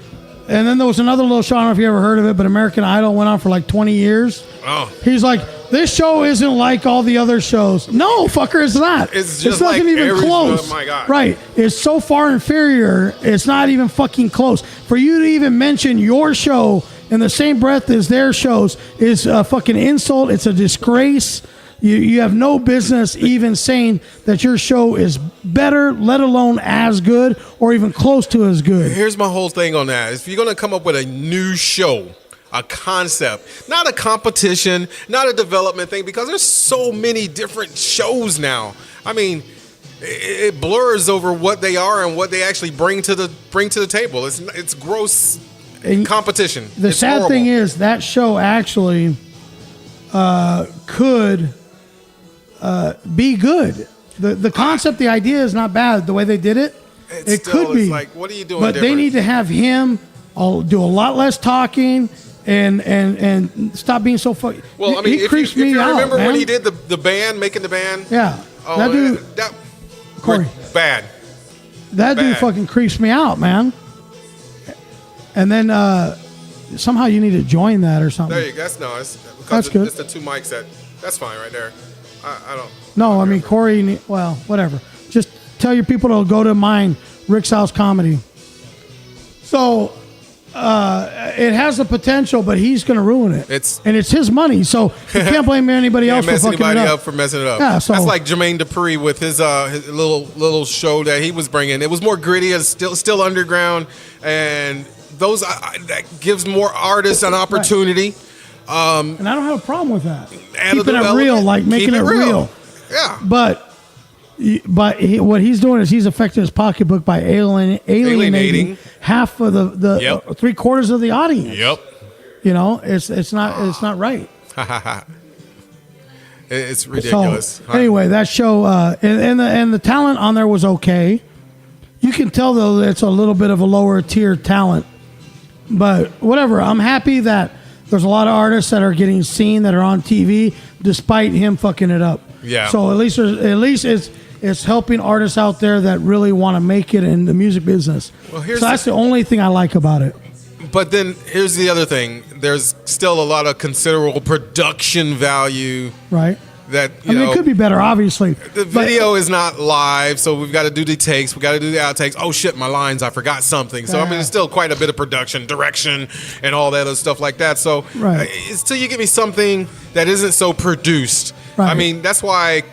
Speaker 3: And then there was another little show, I don't know if you ever heard of it, but American Idol went on for like 20 years.
Speaker 1: Oh.
Speaker 3: He's like, This show isn't like all the other shows. No, fucker, it's not.
Speaker 1: It's just
Speaker 3: nothing
Speaker 1: like
Speaker 3: even close.
Speaker 1: Oh my God.
Speaker 3: Right. It's so far inferior, it's not even fucking close. For you to even mention your show in the same breath as their shows is a fucking insult. It's a disgrace. You have no business even saying that your show is better, let alone as good or even close to as good.
Speaker 1: Here's my whole thing on that. If you're going to come up with a new show, a concept, not a competition, not a development thing, because there's so many different shows now. I mean, it blurs over what they are and what they actually bring to the table. It's gross competition.
Speaker 3: The
Speaker 1: it's
Speaker 3: sad
Speaker 1: horrible.
Speaker 3: thing is that show actually could be good. The concept, the idea is not bad. The way they did it, it could be.
Speaker 1: It's like, what are you doing?
Speaker 3: But they need to have him do a lot less talking and stop being so fucking.
Speaker 1: Well, I mean,
Speaker 3: he creeps
Speaker 1: if
Speaker 3: me
Speaker 1: you
Speaker 3: out,
Speaker 1: remember
Speaker 3: man.
Speaker 1: when he did the band, making the band.
Speaker 3: Yeah,
Speaker 1: Oh,
Speaker 3: that dude, Cory,
Speaker 1: bad.
Speaker 3: that dude
Speaker 1: bad.
Speaker 3: fucking creeps me out, man. And then somehow you need to join that or something.
Speaker 1: There you go. It's because
Speaker 3: That's good.
Speaker 1: It's the two mics that's fine right there. I don't.
Speaker 3: No, I mean Cory. Well, whatever. Just tell your people to go to mine, Rick's House Comedy. So it has the potential, but he's going to ruin it. And it's his money, so you can't blame anybody else for
Speaker 1: mess
Speaker 3: fucking
Speaker 1: anybody
Speaker 3: it
Speaker 1: up for messing it up.
Speaker 3: Yeah, so
Speaker 1: that's like Jermaine Dupri with his little show that he was bringing. It was more gritty, it's still underground, and those that gives more artists an opportunity.
Speaker 3: and I don't have a problem with that.
Speaker 1: Add a
Speaker 3: Keeping it
Speaker 1: little
Speaker 3: real,
Speaker 1: element.
Speaker 3: like making
Speaker 1: Keep
Speaker 3: it real.
Speaker 1: Yeah.
Speaker 3: But what he's doing is he's affecting his pocketbook by alienating half of the
Speaker 1: Yep.
Speaker 3: 3/4 of the audience.
Speaker 1: Yep.
Speaker 3: You know, it's not right.
Speaker 1: It's ridiculous.
Speaker 3: So, anyway, that show and the talent on there was okay. You can tell though that it's a little bit of a lower tier talent, but whatever. I'm happy that there's a lot of artists that are getting seen, that are on TV, despite him fucking it up.
Speaker 1: Yeah.
Speaker 3: So at least it's helping artists out there that really want to make it in the music business.
Speaker 1: Well,
Speaker 3: so that's the only thing I like about it.
Speaker 1: But then here's the other thing. There's still a lot of considerable production value.
Speaker 3: Right.
Speaker 1: That
Speaker 3: it could be better, obviously.
Speaker 1: The video is not live, so we've got to do the takes. We got to do the outtakes. Oh shit, my lines! I forgot something. So I mean, it's still quite a bit of production, direction, and all that other stuff like that. So it's till you give me something that isn't so produced.
Speaker 3: Right.
Speaker 1: I mean, that's why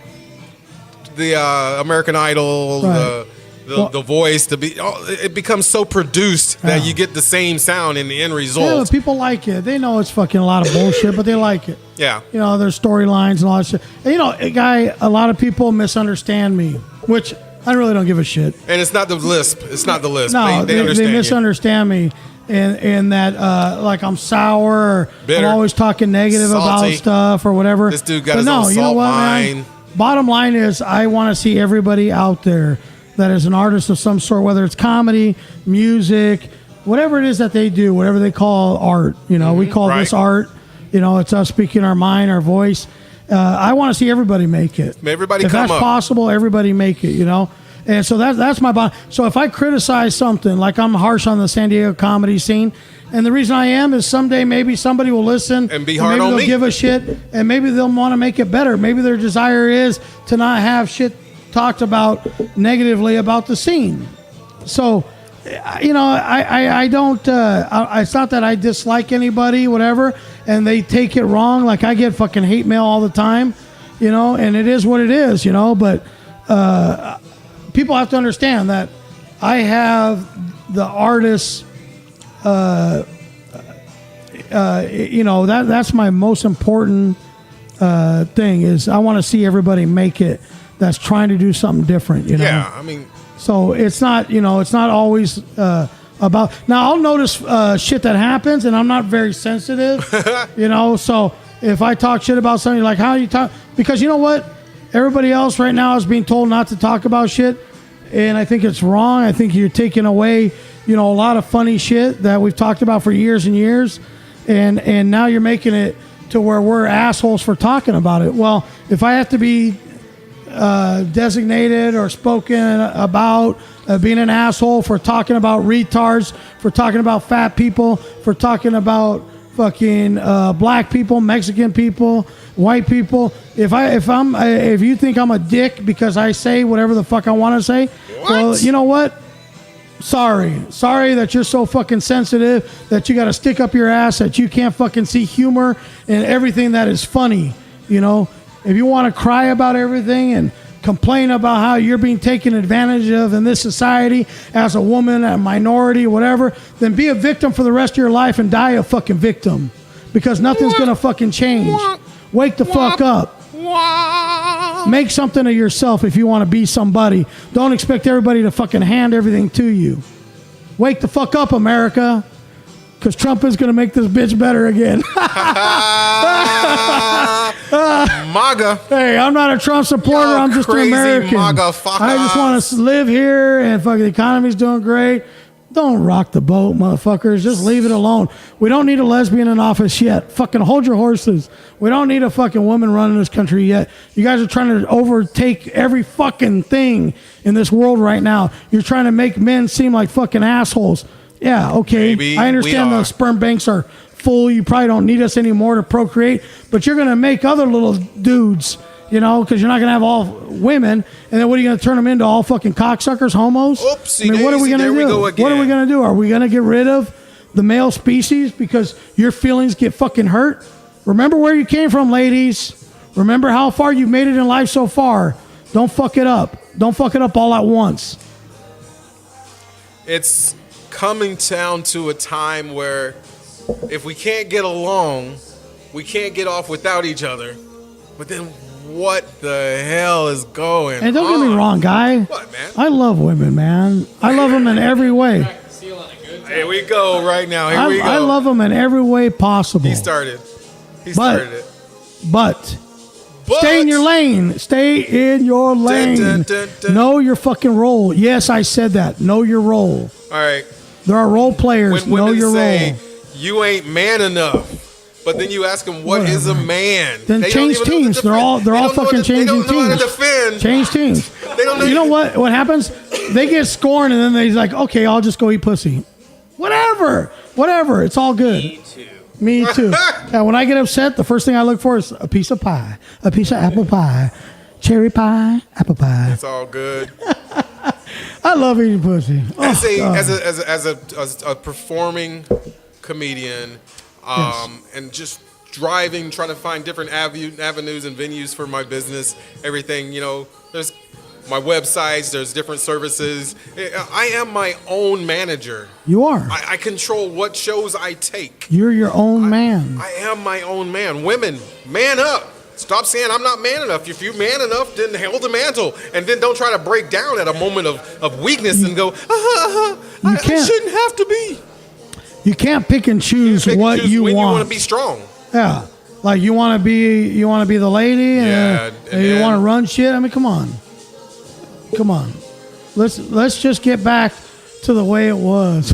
Speaker 1: the American Idol, the Voice, it becomes so produced that you get the same sound in the end result.
Speaker 3: Yeah, but people like it. They know it's fucking a lot of bullshit, but they like it.
Speaker 1: Yeah.
Speaker 3: You know, there's storylines and all that shit. And, a lot of people misunderstand me, which I really don't give a shit.
Speaker 1: And it's not the lisp. It's not the lisp.
Speaker 3: No,
Speaker 1: they understand
Speaker 3: they misunderstand me. And that, like, I'm sour, or
Speaker 1: bitter,
Speaker 3: I'm always talking negative
Speaker 1: salty,
Speaker 3: about stuff or whatever.
Speaker 1: This dude got his own salt mine.
Speaker 3: Man? Bottom line is, I want to see everybody out there that is an artist of some sort, whether it's comedy, music, whatever it is that they do, whatever they call art. We call this art. It's us speaking our mind, our voice. I want to see everybody make it.
Speaker 1: Everybody
Speaker 3: if
Speaker 1: come
Speaker 3: that's
Speaker 1: up.
Speaker 3: possible, everybody make it. And so that's my bottom. So if I criticize something, like I'm harsh on the San Diego comedy scene, and the reason I am is someday maybe somebody will listen
Speaker 1: and be hard
Speaker 3: maybe
Speaker 1: on
Speaker 3: they'll
Speaker 1: me.
Speaker 3: give a shit, and maybe they'll want to make it better. Maybe their desire is to not have shit talked about negatively about the scene. So, I don't. It's not that I dislike anybody, whatever, and they take it wrong. Like I get fucking hate mail all the time, and it is what it is, But people have to understand that I have the artists. That's my most important thing is I want to see everybody make it. That's trying to do something different,
Speaker 1: Yeah, I mean.
Speaker 3: So it's not, it's not always about. Now I'll notice shit that happens, and I'm not very sensitive, So if I talk shit about something, like how you talk, because you know what, everybody else right now is being told not to talk about shit, and I think it's wrong. I think you're taking away, a lot of funny shit that we've talked about for years and years, and now you're making it to where we're assholes for talking about it. Well, if I have to be designated or spoken about being an asshole for talking about retards, for talking about fat people, for talking about fucking black people, Mexican people, white people. If you think I'm a dick because I say whatever the fuck I want to say, well, you know what? Sorry that you're so fucking sensitive that you got to stick up your ass, that you can't fucking see humor in everything that is funny. You know, if you want to cry about everything and complain about how you're being taken advantage of in this society as a woman, a minority, whatever, then be a victim for the rest of your life and die a fucking victim, because nothing's gonna fucking change. Wake the fuck up. Make something of yourself if you want to be somebody. Don't expect everybody to fucking hand everything to you. Wake the fuck up, America, because Trump is going to make this bitch better again.
Speaker 1: MAGA.
Speaker 3: Hey, I'm not a Trump supporter. I'm just an American.
Speaker 1: MAGA
Speaker 3: I just want to live here, and fucking the economy's doing great. Don't rock the boat, motherfuckers. Just leave it alone. We don't need a lesbian in office yet. Fucking hold your horses. We don't need a fucking woman running this country yet. You guys are trying to overtake every fucking thing in this world right now. You're trying to make men seem like fucking assholes. Yeah, okay.
Speaker 1: Maybe
Speaker 3: I understand the sperm banks are full. You probably don't need us anymore to procreate, but you're going to make other little dudes, you know, because you're not going to have all women. And then what are you going to turn them into? All fucking cocksuckers, homos?
Speaker 1: Oopsie,
Speaker 3: I mean, what are we going to do? What are we going to do? Are we going to get rid of the male species because your feelings get fucking hurt? Remember where you came from, ladies. Remember how far you've made it in life so far. Don't fuck it up. Don't fuck it up all at once.
Speaker 1: It's coming down to a time where if we can't get along, we can't get off without each other. But then what the hell is going on?
Speaker 3: And don't get me wrong, guy.
Speaker 1: What, man?
Speaker 3: I love women, man. I love them in every way.
Speaker 1: Here we go right now. Here we go.
Speaker 3: I love them in every way possible.
Speaker 1: He started it.
Speaker 3: But stay in your lane. Stay in your lane.
Speaker 1: Dun, dun, dun, dun.
Speaker 3: Know your fucking role. Yes, I said that. Know your role.
Speaker 1: All right.
Speaker 3: There are role players.
Speaker 1: When
Speaker 3: know
Speaker 1: women
Speaker 3: your
Speaker 1: say,
Speaker 3: role.
Speaker 1: you ain't man enough, but then you ask them, what is a man?
Speaker 3: Then
Speaker 1: They
Speaker 3: change
Speaker 1: don't even know
Speaker 3: teams.
Speaker 1: the
Speaker 3: They're all fucking changing
Speaker 1: They don't know how to
Speaker 3: teams.
Speaker 1: defend.
Speaker 3: Change teams.
Speaker 1: They don't know.
Speaker 3: You know what happens? They get scorned, and then they're like, okay, I'll just go eat pussy. Whatever. It's all good. Me too. Yeah, when I get upset, the first thing I look for is a piece of pie, a piece of apple pie, cherry pie, apple pie.
Speaker 1: It's all good.
Speaker 3: I love eating pussy.
Speaker 1: As a performing comedian, and just trying to find different avenues and venues for my business, everything, you know, there's my websites, there's different services. I am my own manager.
Speaker 3: You are.
Speaker 1: I control what shows I take.
Speaker 3: You're your own man.
Speaker 1: I am my own man. Women, man up. Stop saying I'm not man enough. If you're man enough, then hold the mantle. And then don't try to break down at a moment of weakness and go, I shouldn't have to be.
Speaker 3: You can't pick and choose what you want.
Speaker 1: You want to be strong.
Speaker 3: Yeah. Like you want to be the lady and you want to run shit. I mean, come on. Let's just get back to the way it was.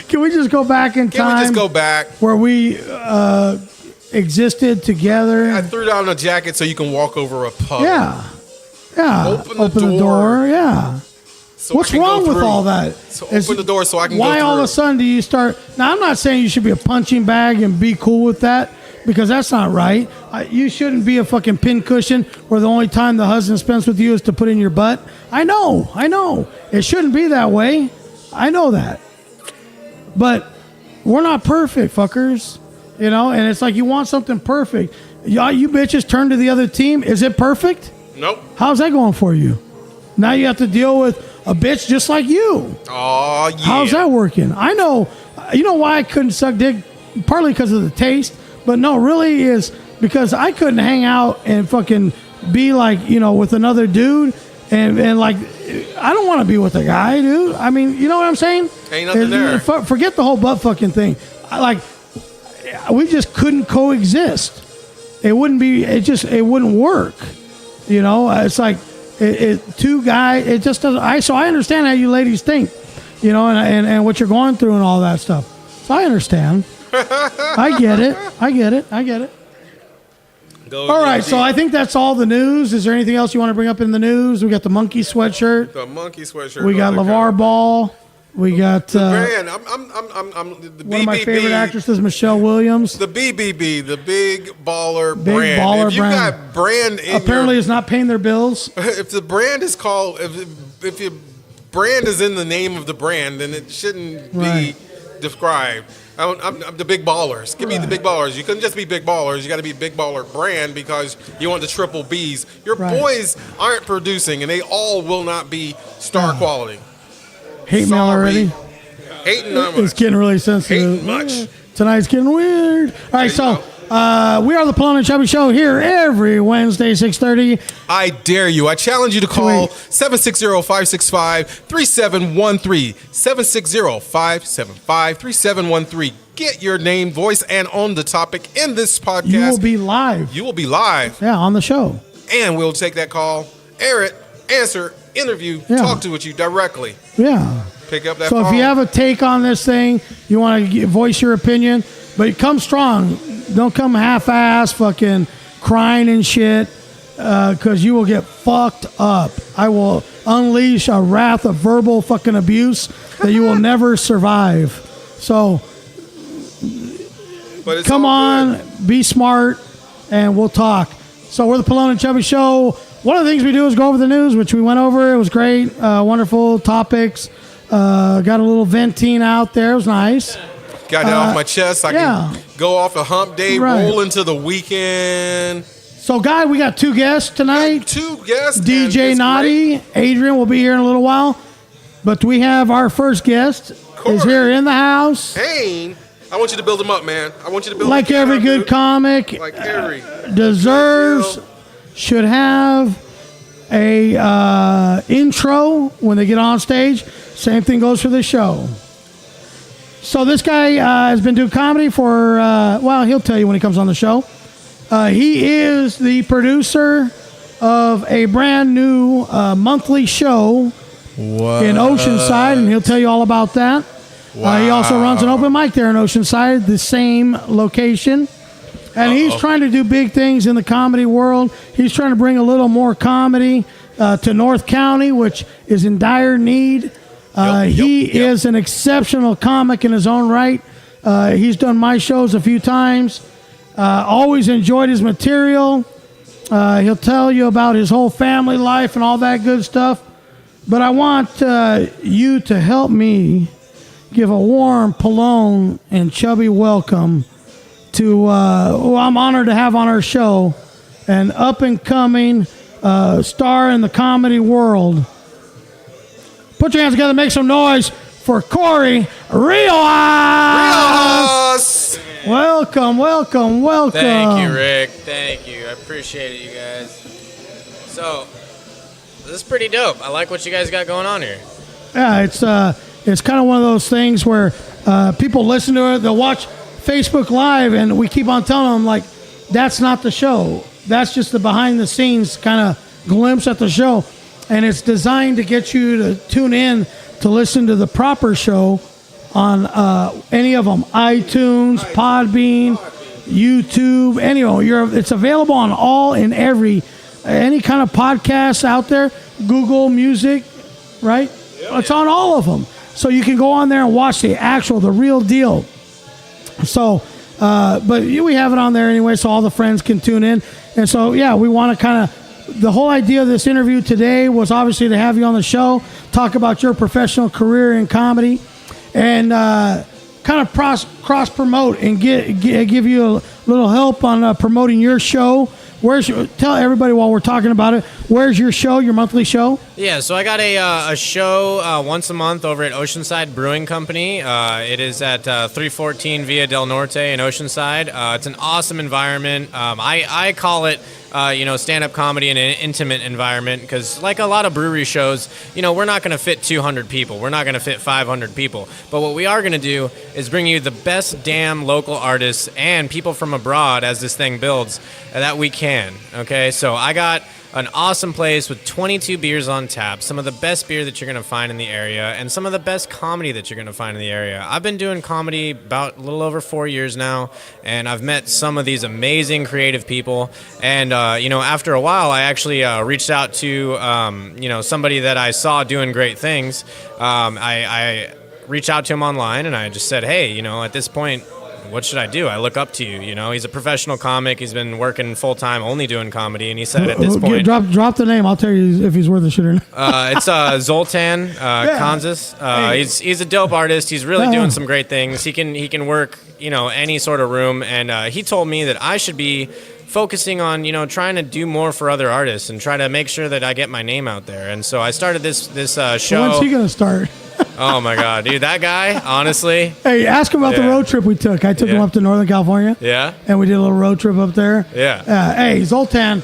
Speaker 3: Can we just go back in time?
Speaker 1: Can we just go back
Speaker 3: where we existed together?
Speaker 1: I threw down a jacket so you can walk over a pub.
Speaker 3: Yeah. Open the door. Yeah.
Speaker 1: So
Speaker 3: what's wrong with all that?
Speaker 1: So open the door so I can go through.
Speaker 3: Why all of a sudden do you start? Now, I'm not saying you should be a punching bag and be cool with that, because that's not right. You shouldn't be a fucking pincushion where the only time the husband spends with you is to put in your butt. I know. It shouldn't be that way. I know that. But we're not perfect, fuckers. You know, and it's like you want something perfect. You bitches turn to the other team. Is it perfect?
Speaker 1: Nope.
Speaker 3: How's that going for you? Now you have to deal with a bitch just like you.
Speaker 1: Oh, yeah.
Speaker 3: How's that working? I know. You know why I couldn't suck dick? Partly because of the taste, but no, really is because I couldn't hang out and fucking be like, you know, with another dude and like, I don't want to be with a guy, dude. I mean, you know what I'm saying?
Speaker 1: Ain't nothing there.
Speaker 3: Forget the whole butt fucking thing. We just couldn't coexist. It wouldn't work. You know, it's like two guys. It just doesn't. So I understand how you ladies think, you know, and what you're going through and all that stuff. So I understand. I get it. All right, so I think that's all the news. Is there anything else you want to bring up in the news? We got the monkey sweatshirt.
Speaker 1: The monkey sweatshirt.
Speaker 3: We got Lavar Ball. We got
Speaker 1: Brand. I'm the
Speaker 3: one of my
Speaker 1: BBB.
Speaker 3: favorite actresses, Michelle Williams.
Speaker 1: The BBB, the Big Baller
Speaker 3: Big
Speaker 1: Brand.
Speaker 3: Baller
Speaker 1: if you
Speaker 3: Brand.
Speaker 1: got brand in
Speaker 3: Apparently,
Speaker 1: your,
Speaker 3: it's not paying their bills.
Speaker 1: if the brand is called, if your brand is in the name of the brand, then it shouldn't
Speaker 3: Right.
Speaker 1: be described. I'm the Big Ballers. Give me the Big Ballers. You couldn't just be Big Ballers. You got to be Big Baller Brand because you want the triple Bs. Your
Speaker 3: Right.
Speaker 1: boys aren't producing, and they all will not be star quality.
Speaker 3: Hate mail
Speaker 1: Sorry.
Speaker 3: already.
Speaker 1: Hating on
Speaker 3: It's getting really sensitive.
Speaker 1: Hating much.
Speaker 3: Tonight's getting weird. All right,
Speaker 1: you
Speaker 3: so we are the Pelon and Chubby Show here every Wednesday, 6:30.
Speaker 1: I dare you. I challenge you to call 760-565-3713. 760-575-3713. Get your name, voice, and on the topic in this podcast.
Speaker 3: You will be live.
Speaker 1: You will be live,
Speaker 3: Yeah, on the show.
Speaker 1: and we'll take that call, air it, answer, interview,
Speaker 3: Yeah.
Speaker 1: talk to with you directly.
Speaker 3: Yeah.
Speaker 1: Pick up that
Speaker 3: So
Speaker 1: phone.
Speaker 3: if you have a take on this thing, you want to voice your opinion, but come strong. Don't come half-ass fucking crying and shit, because you will get fucked up. I will unleash a wrath of verbal fucking abuse that you will never survive. So
Speaker 1: But it's
Speaker 3: come
Speaker 1: all
Speaker 3: on,
Speaker 1: good.
Speaker 3: be smart, and we'll talk. So we're the Pelon and Chubby Show. One of the things we do is go over the news, which we went over. It was great. Wonderful topics. Got a little venting out there. It was nice.
Speaker 1: Got that off my chest. I
Speaker 3: yeah.
Speaker 1: can go off a hump day,
Speaker 3: Right.
Speaker 1: roll into the weekend.
Speaker 3: So, Guy, we got two guests tonight.
Speaker 1: Two guests. and
Speaker 3: DJ
Speaker 1: it's
Speaker 3: Naughty, Adrian will be here in a little while. But we have our first guest
Speaker 1: Cory.
Speaker 3: is here in the house.
Speaker 1: Hayne, I want you to build him up, man. I want you to build
Speaker 3: Like
Speaker 1: him up,
Speaker 3: every good
Speaker 1: dude.
Speaker 3: comic
Speaker 1: Like every.
Speaker 3: deserves, should have a intro when they get on stage. Same thing goes for this show. So this guy has been doing comedy for, well, he'll tell you when he comes on the show. He is the producer of a brand new monthly show in Oceanside, and he'll tell you all about that. He also runs an open mic there in Oceanside, the same location. And he's trying to do big things in the comedy world. He's trying to bring a little more comedy to North County, which is in dire need. He is an exceptional comic in his own right. He's done my shows a few times. Always enjoyed his material. He'll tell you about his whole family life and all that good stuff. But I want you to help me give a warm Pelon and Chubby welcome to who I'm honored to have on our show, an up-and-coming star in the comedy world. Put your hands together, make some noise for Cory Riojas. Welcome, welcome, welcome.
Speaker 4: Thank you, Rick. Thank you. I appreciate it, you guys. So, this is pretty dope. I like what you guys got going on here.
Speaker 3: Yeah, it's kind of one of those things where people listen to it, they'll watch Facebook Live, and we keep on telling them, like, that's not the show. That's just the behind-the-scenes kind of glimpse at the show. And it's designed to get you to tune in to listen to the proper show on any of them, iTunes, Podbean, YouTube, any of them. It's available on all and every, any kind of podcast out there, Google Music, right? It's on all of them. So you can go on there and watch the real deal. So, but we have it on there anyway, so all the friends can tune in. And so, yeah, we want to kind of, the whole idea of this interview today was obviously to have you on the show, talk about your professional career in comedy, and kind of cross-promote and give you a little help on promoting your show. Tell everybody while we're talking about it, where's your show, your monthly show?
Speaker 4: Yeah, so I got a show once a month over at Oceanside Brewing Company. It is at 314 Via del Norte in Oceanside. It's an awesome environment. I call it, stand-up comedy in an intimate environment because, like a lot of brewery shows, we're not going to fit 200 people. We're not going to fit 500 people. But what we are going to do is bring you the best damn local artists and people from abroad as this thing builds that we can. Okay, so I got an awesome place with 22 beers on tap, some of the best beer that you're going to find in the area, and some of the best comedy that you're going to find in the area. I've been doing comedy about a little over 4 years now, and I've met some of these amazing creative people. And, after a while, I actually reached out to, somebody that I saw doing great things. I reached out to him online, and I just said, hey, at this point, what should I do? I look up to you. He's a professional comic. He's been working full time, only doing comedy. And he said at this point,
Speaker 3: drop the name. I'll tell you if he's worth the shit or not.
Speaker 4: It's Zoltan Kanzas. He's a dope artist. He's really doing some great things. He can work any sort of room. And he told me that I should be focusing on trying to do more for other artists and try to make sure that I get my name out there. And so I started this show.
Speaker 3: When's he gonna start?
Speaker 4: Oh my God, dude, that guy, honestly.
Speaker 3: Hey, ask him about the road trip we took. I took him up to Northern California.
Speaker 4: Yeah.
Speaker 3: And we did a little road trip up there.
Speaker 4: Yeah.
Speaker 3: Hey, Zoltan,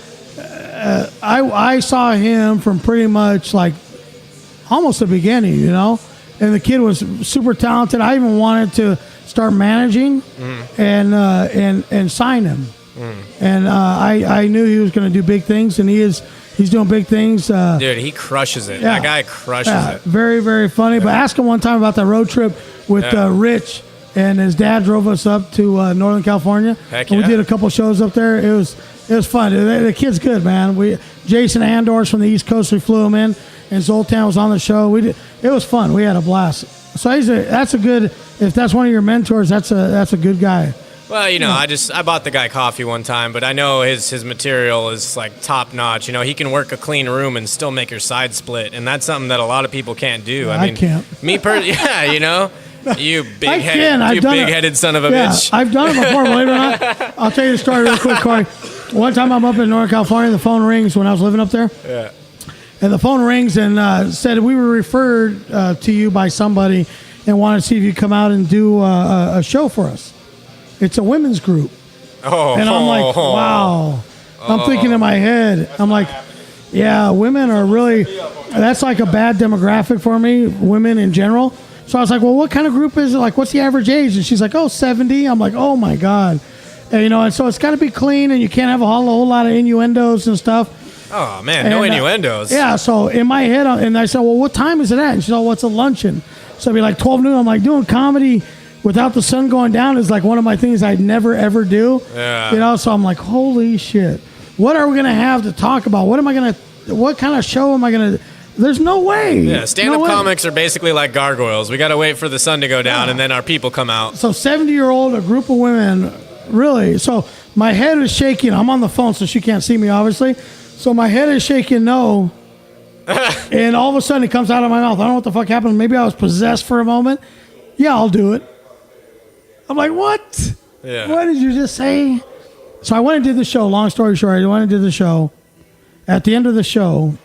Speaker 3: I saw him from pretty much like almost the beginning, and the kid was super talented. I even wanted to start managing and sign him. And I knew he was going to do big things, and he's doing big things.
Speaker 4: Dude, he crushes it. That guy crushes it.
Speaker 3: Very, very funny. But ask him one time about that road trip with Rich, and his dad drove us up to Northern California.
Speaker 4: Heck
Speaker 3: and we did a couple shows up there. It was fun. The kid's good, man. Jason Andor's from the East Coast. We flew him in, and Zoltan was on the show. It was fun. We had a blast. So that's a good. If that's one of your mentors, that's a good guy.
Speaker 4: Well, I bought the guy coffee one time, but I know his material is like top notch. He can work a clean room and still make your side split, and that's something that a lot of people can't do.
Speaker 3: I can't.
Speaker 4: Me personally, you big-headed son of a bitch.
Speaker 3: I've done it before, believe it or not. I'll tell you the story real quick, Cory. One time I'm up in Northern California, the phone rings when I was living up there.
Speaker 4: Yeah.
Speaker 3: And the phone rings and said we were referred to you by somebody and wanted to see if you'd come out and do a show for us. It's a women's group.
Speaker 4: Oh.
Speaker 3: And I'm like, wow. I'm thinking in my head, I'm like, yeah, women are really, that's like a bad demographic for me, women in general. So I was like, well, what kind of group is it? Like, what's the average age? And she's like, 70. I'm like, oh my God. And, and so it's got to be clean, and you can't have a whole lot of innuendos and stuff.
Speaker 4: Oh, man, no innuendos.
Speaker 3: Yeah, so in my head, and I said, well, what time is it at? And she said, what's a luncheon? So it'd be like 12 noon. I'm like, doing comedy without the sun going down is like one of my things I'd never, ever do.
Speaker 4: Yeah.
Speaker 3: So I'm like, holy shit. What are we going to have to talk about? What kind of show am I going to, there's no way.
Speaker 4: Yeah, stand-up comics are basically like gargoyles. We got to wait for the sun to go down, and then our people come out.
Speaker 3: So 70-year-old, a group of women, really. So my head is shaking. I'm on the phone, so she can't see me, obviously. So my head is shaking no. And all of a sudden, it comes out of my mouth. I don't know what the fuck happened. Maybe I was possessed for a moment. Yeah, I'll do it. I'm like, what?
Speaker 4: Yeah.
Speaker 3: What did you just say? So I went and did the show. Long story short, I went and did the show. At the end of the show,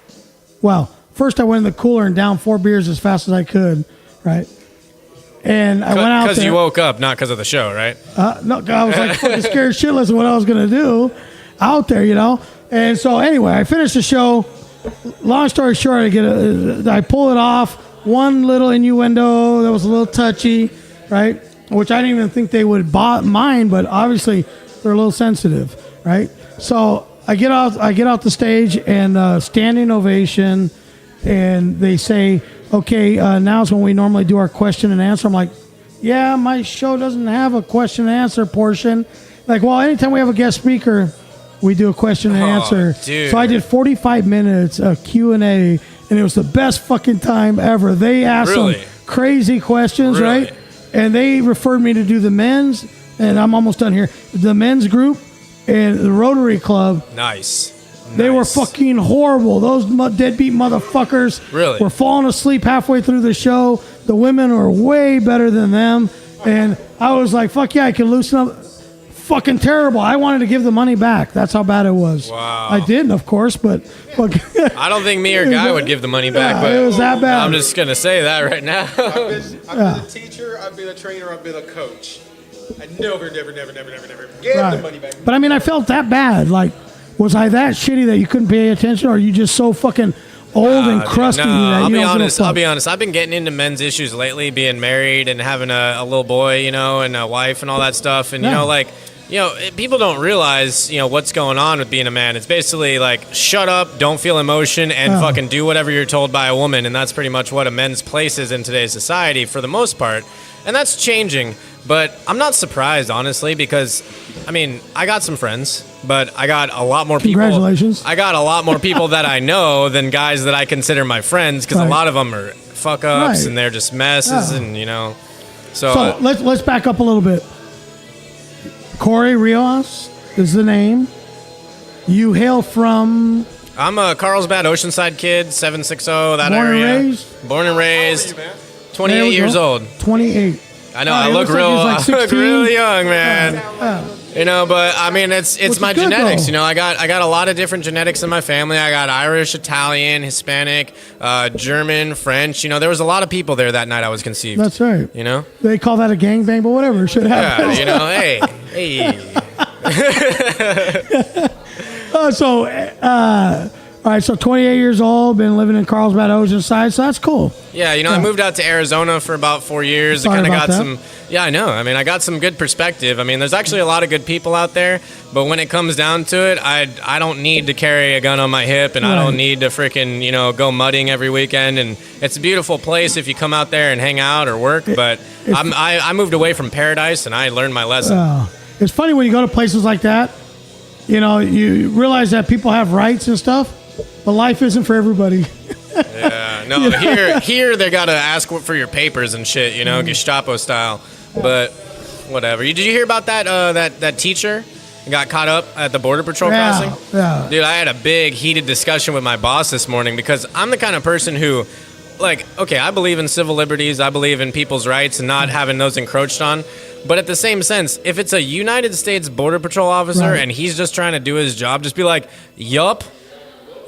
Speaker 3: first I went in the cooler and downed 4 beers as fast as I could, right? And I went out there.
Speaker 4: Because you woke up, not because of the show, right?
Speaker 3: No, I was like fucking scared shitless of what I was going to do out there, And so anyway, I finished the show. Long story short, I pull it off. One little innuendo that was a little touchy, right? Which I didn't even think they would mind, but obviously they're a little sensitive, right? So I get out the stage and standing ovation, and they say, okay, now's when we normally do our question and answer. I'm like, yeah, my show doesn't have a question and answer portion. Like, well, anytime we have a guest speaker, we do a question and answer.
Speaker 4: Dude.
Speaker 3: So I did 45 minutes of Q&A, and it was the best fucking time ever. They asked some crazy questions, right? And they referred me to do the men's, and I'm almost done here, the men's group and the Rotary Club.
Speaker 4: Nice.
Speaker 3: They were fucking horrible. Those deadbeat motherfuckers were falling asleep halfway through the show. The women were way better than them. And I was like, fuck yeah, I can loosen up. Fucking terrible. I wanted to give the money back. That's how bad it was.
Speaker 4: Wow.
Speaker 3: I didn't, of course, but
Speaker 4: I don't think me or Guy would give the money back, but
Speaker 3: it was that bad.
Speaker 4: I'm just going to say that right now.
Speaker 1: I've been a teacher, I've been a trainer, I've been a coach. I never gave the money back.
Speaker 3: But I mean, I felt that bad. Like, was I that shitty that you couldn't pay attention, or are you just so fucking old and crusty that you don't give a fuck?
Speaker 4: I'll be honest. I've been getting into men's issues lately, being married and having a little boy, and a wife and all that stuff. And, people don't realize, what's going on with being a man. It's basically like, shut up, don't feel emotion, and fucking do whatever you're told by a woman. And that's pretty much what a men's place is in today's society for the most part. And that's changing. But I'm not surprised, honestly, because, I mean, I got some friends, but I got a lot more people.
Speaker 3: Congratulations.
Speaker 4: I got a lot more people that I know than guys that I consider my friends, because a lot of them are fuck ups and they're just messes, and you know. So
Speaker 3: let's back up a little bit. Cory Riojas is the name. You hail from.
Speaker 4: I'm a Carlsbad Oceanside kid, 760, that
Speaker 3: born
Speaker 4: area.
Speaker 3: And raised?
Speaker 4: Born and raised.
Speaker 1: How old are you, man?
Speaker 4: 28 years old.
Speaker 3: 28.
Speaker 4: I know.
Speaker 3: Oh,
Speaker 4: I
Speaker 3: he
Speaker 4: look
Speaker 3: looks like
Speaker 4: real.
Speaker 3: he's like
Speaker 4: I look
Speaker 3: 16.
Speaker 4: really young, man.
Speaker 3: Yeah.
Speaker 4: You know, but I mean, it's
Speaker 3: Which
Speaker 4: my
Speaker 3: is good,
Speaker 4: genetics.
Speaker 3: though.
Speaker 4: You know, I got a lot of different genetics in my family. I got Irish, Italian, Hispanic, German, French. You know, there was a lot of people there that night I was conceived.
Speaker 3: That's right.
Speaker 4: You know.
Speaker 3: They call that a gangbang, but whatever. It should happen.
Speaker 4: Yeah. You know. Hey.
Speaker 3: All right, so 28 years old, been living in Carlsbad Oceanside, so that's cool.
Speaker 4: Yeah, you know, I moved out to Arizona for about 4 years.
Speaker 3: Sorry
Speaker 4: I kind of
Speaker 3: about
Speaker 4: got
Speaker 3: that.
Speaker 4: some. Yeah, I know. I mean, I got some good perspective. I mean, there's actually a lot of good people out there, but when it comes down to it, I don't need to carry a gun on my hip, and I don't need to freaking, you know, go mudding every weekend. And it's a beautiful place if you come out there and hang out or work. But I moved away from paradise, and I learned my lesson.
Speaker 3: It's funny when you go to places like that, you know, you realize that people have rights and stuff, but life isn't for everybody.
Speaker 4: Yeah, no, here they gotta ask for your papers and shit, you know, Gestapo style. But whatever. Did you hear about that teacher who got caught up at the Border Patrol crossing?
Speaker 3: Yeah.
Speaker 4: Dude, I had a big heated discussion with my boss this morning because I'm the kind of person who, like, okay, I believe in civil liberties, I believe in people's rights and not having those encroached on. But at the same sense, if it's a United States Border Patrol officer and he's just trying to do his job, just be like, yup,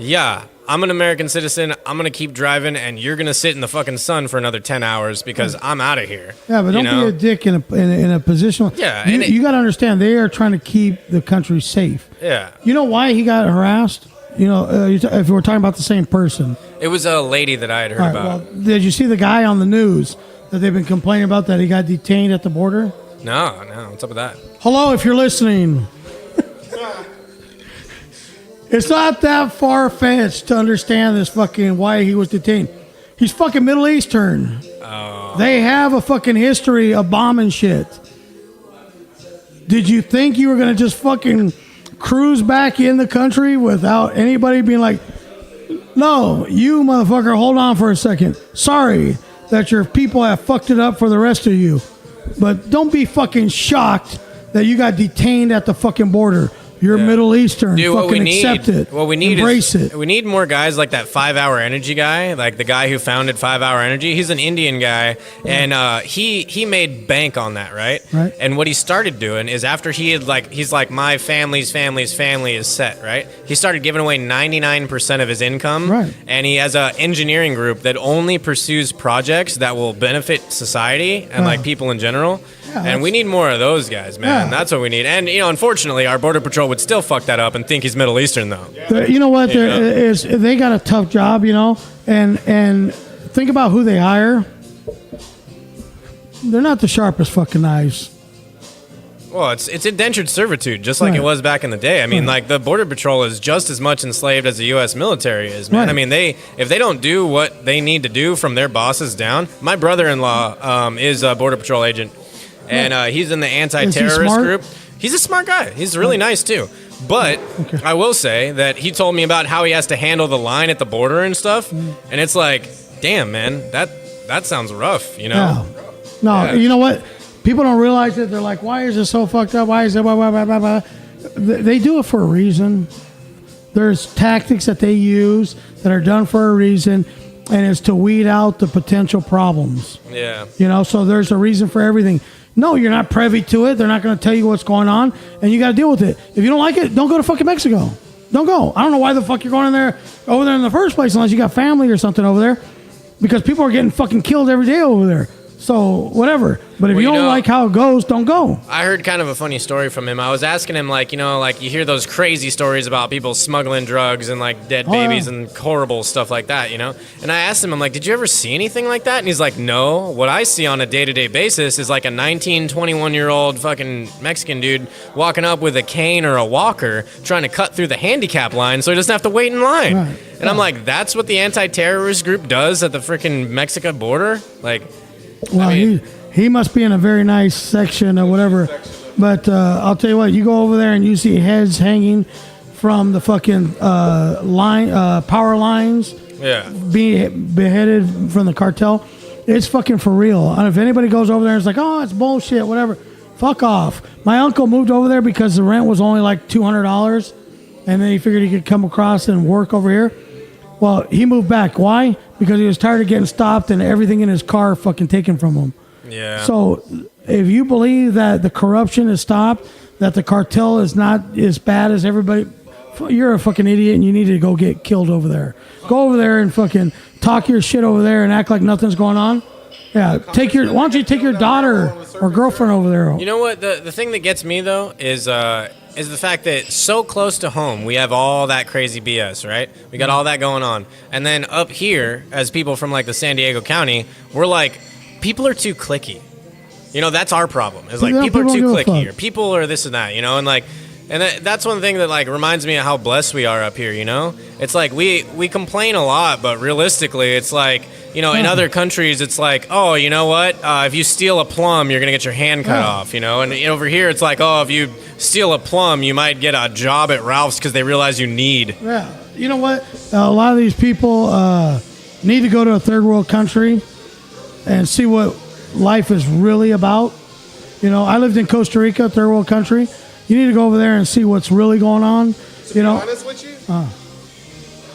Speaker 4: yeah, I'm an American citizen. I'm going to keep driving, and you're going to sit in the fucking sun for another 10 hours because I'm out of here.
Speaker 3: Yeah, but don't be a dick in a position.
Speaker 4: Yeah.
Speaker 3: You got to understand, they are trying to keep the country safe.
Speaker 4: Yeah.
Speaker 3: You know why he got harassed? You know, if we're talking about the same person.
Speaker 4: It was a lady that I had heard
Speaker 3: All right,
Speaker 4: about.
Speaker 3: well, did you see the guy on the news that they've been complaining about that he got detained at the border?
Speaker 4: No. What's up with that?
Speaker 3: Hello, if you're listening. It's not that far-fetched to understand this fucking why he was detained. He's fucking Middle Eastern.
Speaker 4: Oh.
Speaker 3: They have a fucking history of bombing shit. Did you think you were going to just fucking cruise back in the country without anybody being like, no, you motherfucker, hold on for a second. Sorry that your people have fucked it up for the rest of you. But don't be fucking shocked that you got detained at the fucking border. You're Middle Eastern.
Speaker 4: Dude,
Speaker 3: fucking accept it.
Speaker 4: What we need
Speaker 3: Embrace
Speaker 4: is,
Speaker 3: it.
Speaker 4: we need more guys like that 5 Hour Energy guy, like the guy who founded 5 Hour Energy. He's an Indian guy, and he made bank on that, right?
Speaker 3: Right.
Speaker 4: And what he started doing is after he's like, my family's family is set, right? He started giving away 99% of his income,
Speaker 3: Right.
Speaker 4: and he has an engineering group that only pursues projects that will benefit society and like people in general. And we need more of those guys, man.
Speaker 3: Yeah.
Speaker 4: That's what we need. And, you know, unfortunately, our Border Patrol would still fuck that up and think he's Middle Eastern, though.
Speaker 3: You know what? They got a tough job, you know, and think about who they hire. They're not the sharpest fucking knives.
Speaker 4: Well, it's indentured servitude, just like it was back in the day. I mean, like, the Border Patrol is just as much enslaved as the U.S. military is, man.
Speaker 3: Right.
Speaker 4: I mean, if they don't do what they need to do from their bosses down. My brother-in-law is a Border Patrol agent, and he's in the anti-terrorist
Speaker 3: smart?
Speaker 4: group. He's a smart guy. He's really nice, too. But I will say that he told me about how he has to handle the line at the border and stuff, and it's like, damn, man, that sounds rough, you know?
Speaker 3: No,
Speaker 4: Yeah.
Speaker 3: you know what? People don't realize it. They're like, why is it so fucked up? Why is it blah, blah, blah, blah, blah? They do it for a reason. There's tactics that they use that are done for a reason, and it's to weed out the potential problems.
Speaker 4: Yeah.
Speaker 3: You know, so there's a reason for everything. No, you're not privy to it. They're not going to tell you what's going on, and you got to deal with it. If you don't like it, don't go to fucking Mexico. Don't go. I don't know why the fuck you're going over there in the first place unless you got family or something over there, because people are getting fucking killed every day over there. So whatever. But if you don't like how it goes, don't go.
Speaker 4: I heard kind of a funny story from him. I was asking him, like, you know, like you hear those crazy stories about people smuggling drugs and like dead babies and horrible stuff like that, you know? And I asked him, I'm like, did you ever see anything like that? And he's like, no. What I see on a day-to-day basis is like a 19, 21-year-old fucking Mexican dude walking up with a cane or a walker trying to cut through the handicap line so he doesn't have to wait in line.
Speaker 3: Right.
Speaker 4: And I'm like, that's what the anti-terrorist group does at the freaking Mexico border? Like,
Speaker 3: Well,
Speaker 4: I mean,
Speaker 3: He must be in a very nice section or whatever. But I'll tell you what, you go over there and you see heads hanging from the fucking power lines.
Speaker 4: Yeah.
Speaker 3: Being beheaded from the cartel. It's fucking for real. And if anybody goes over there and is like, oh, it's bullshit, whatever, fuck off. My uncle moved over there because the rent was only like $200, and then he figured he could come across and work over here. Well, he moved back. Why? Because he was tired of getting stopped and everything in his car fucking taken from him.
Speaker 4: Yeah.
Speaker 3: So if you believe that the corruption is stopped, that the cartel is not as bad as everybody, you're a fucking idiot and you need to go get killed over there. Go over there and fucking talk your shit over there and act like nothing's going on. Yeah, why don't you take your daughter or girlfriend over there?
Speaker 4: You know what? The thing that gets me, though, is the fact that so close to home, we have all that crazy BS, right? We got all that going on. And then up here, as people from, like, the San Diego County, we're like, people are too cliquey. You know, that's our problem. It's like, people are too cliquey, or people are this and that, you know? And, like, that's one thing that, like, reminds me of how blessed we are up here, you know? It's like, we complain a lot, but realistically, it's like, you know, in other countries, it's like, oh, you know what? If you steal a plum, you're going to get your hand cut off, you know? And over here, it's like, oh, if you steal a plum, you might get a job at Ralph's because they realize you need.
Speaker 3: Yeah. You know what? A lot of these people need to go to a third world country and see what life is really about. You know, I lived in Costa Rica, third world country. You need to go over there and see what's really going on.
Speaker 1: To be honest with you,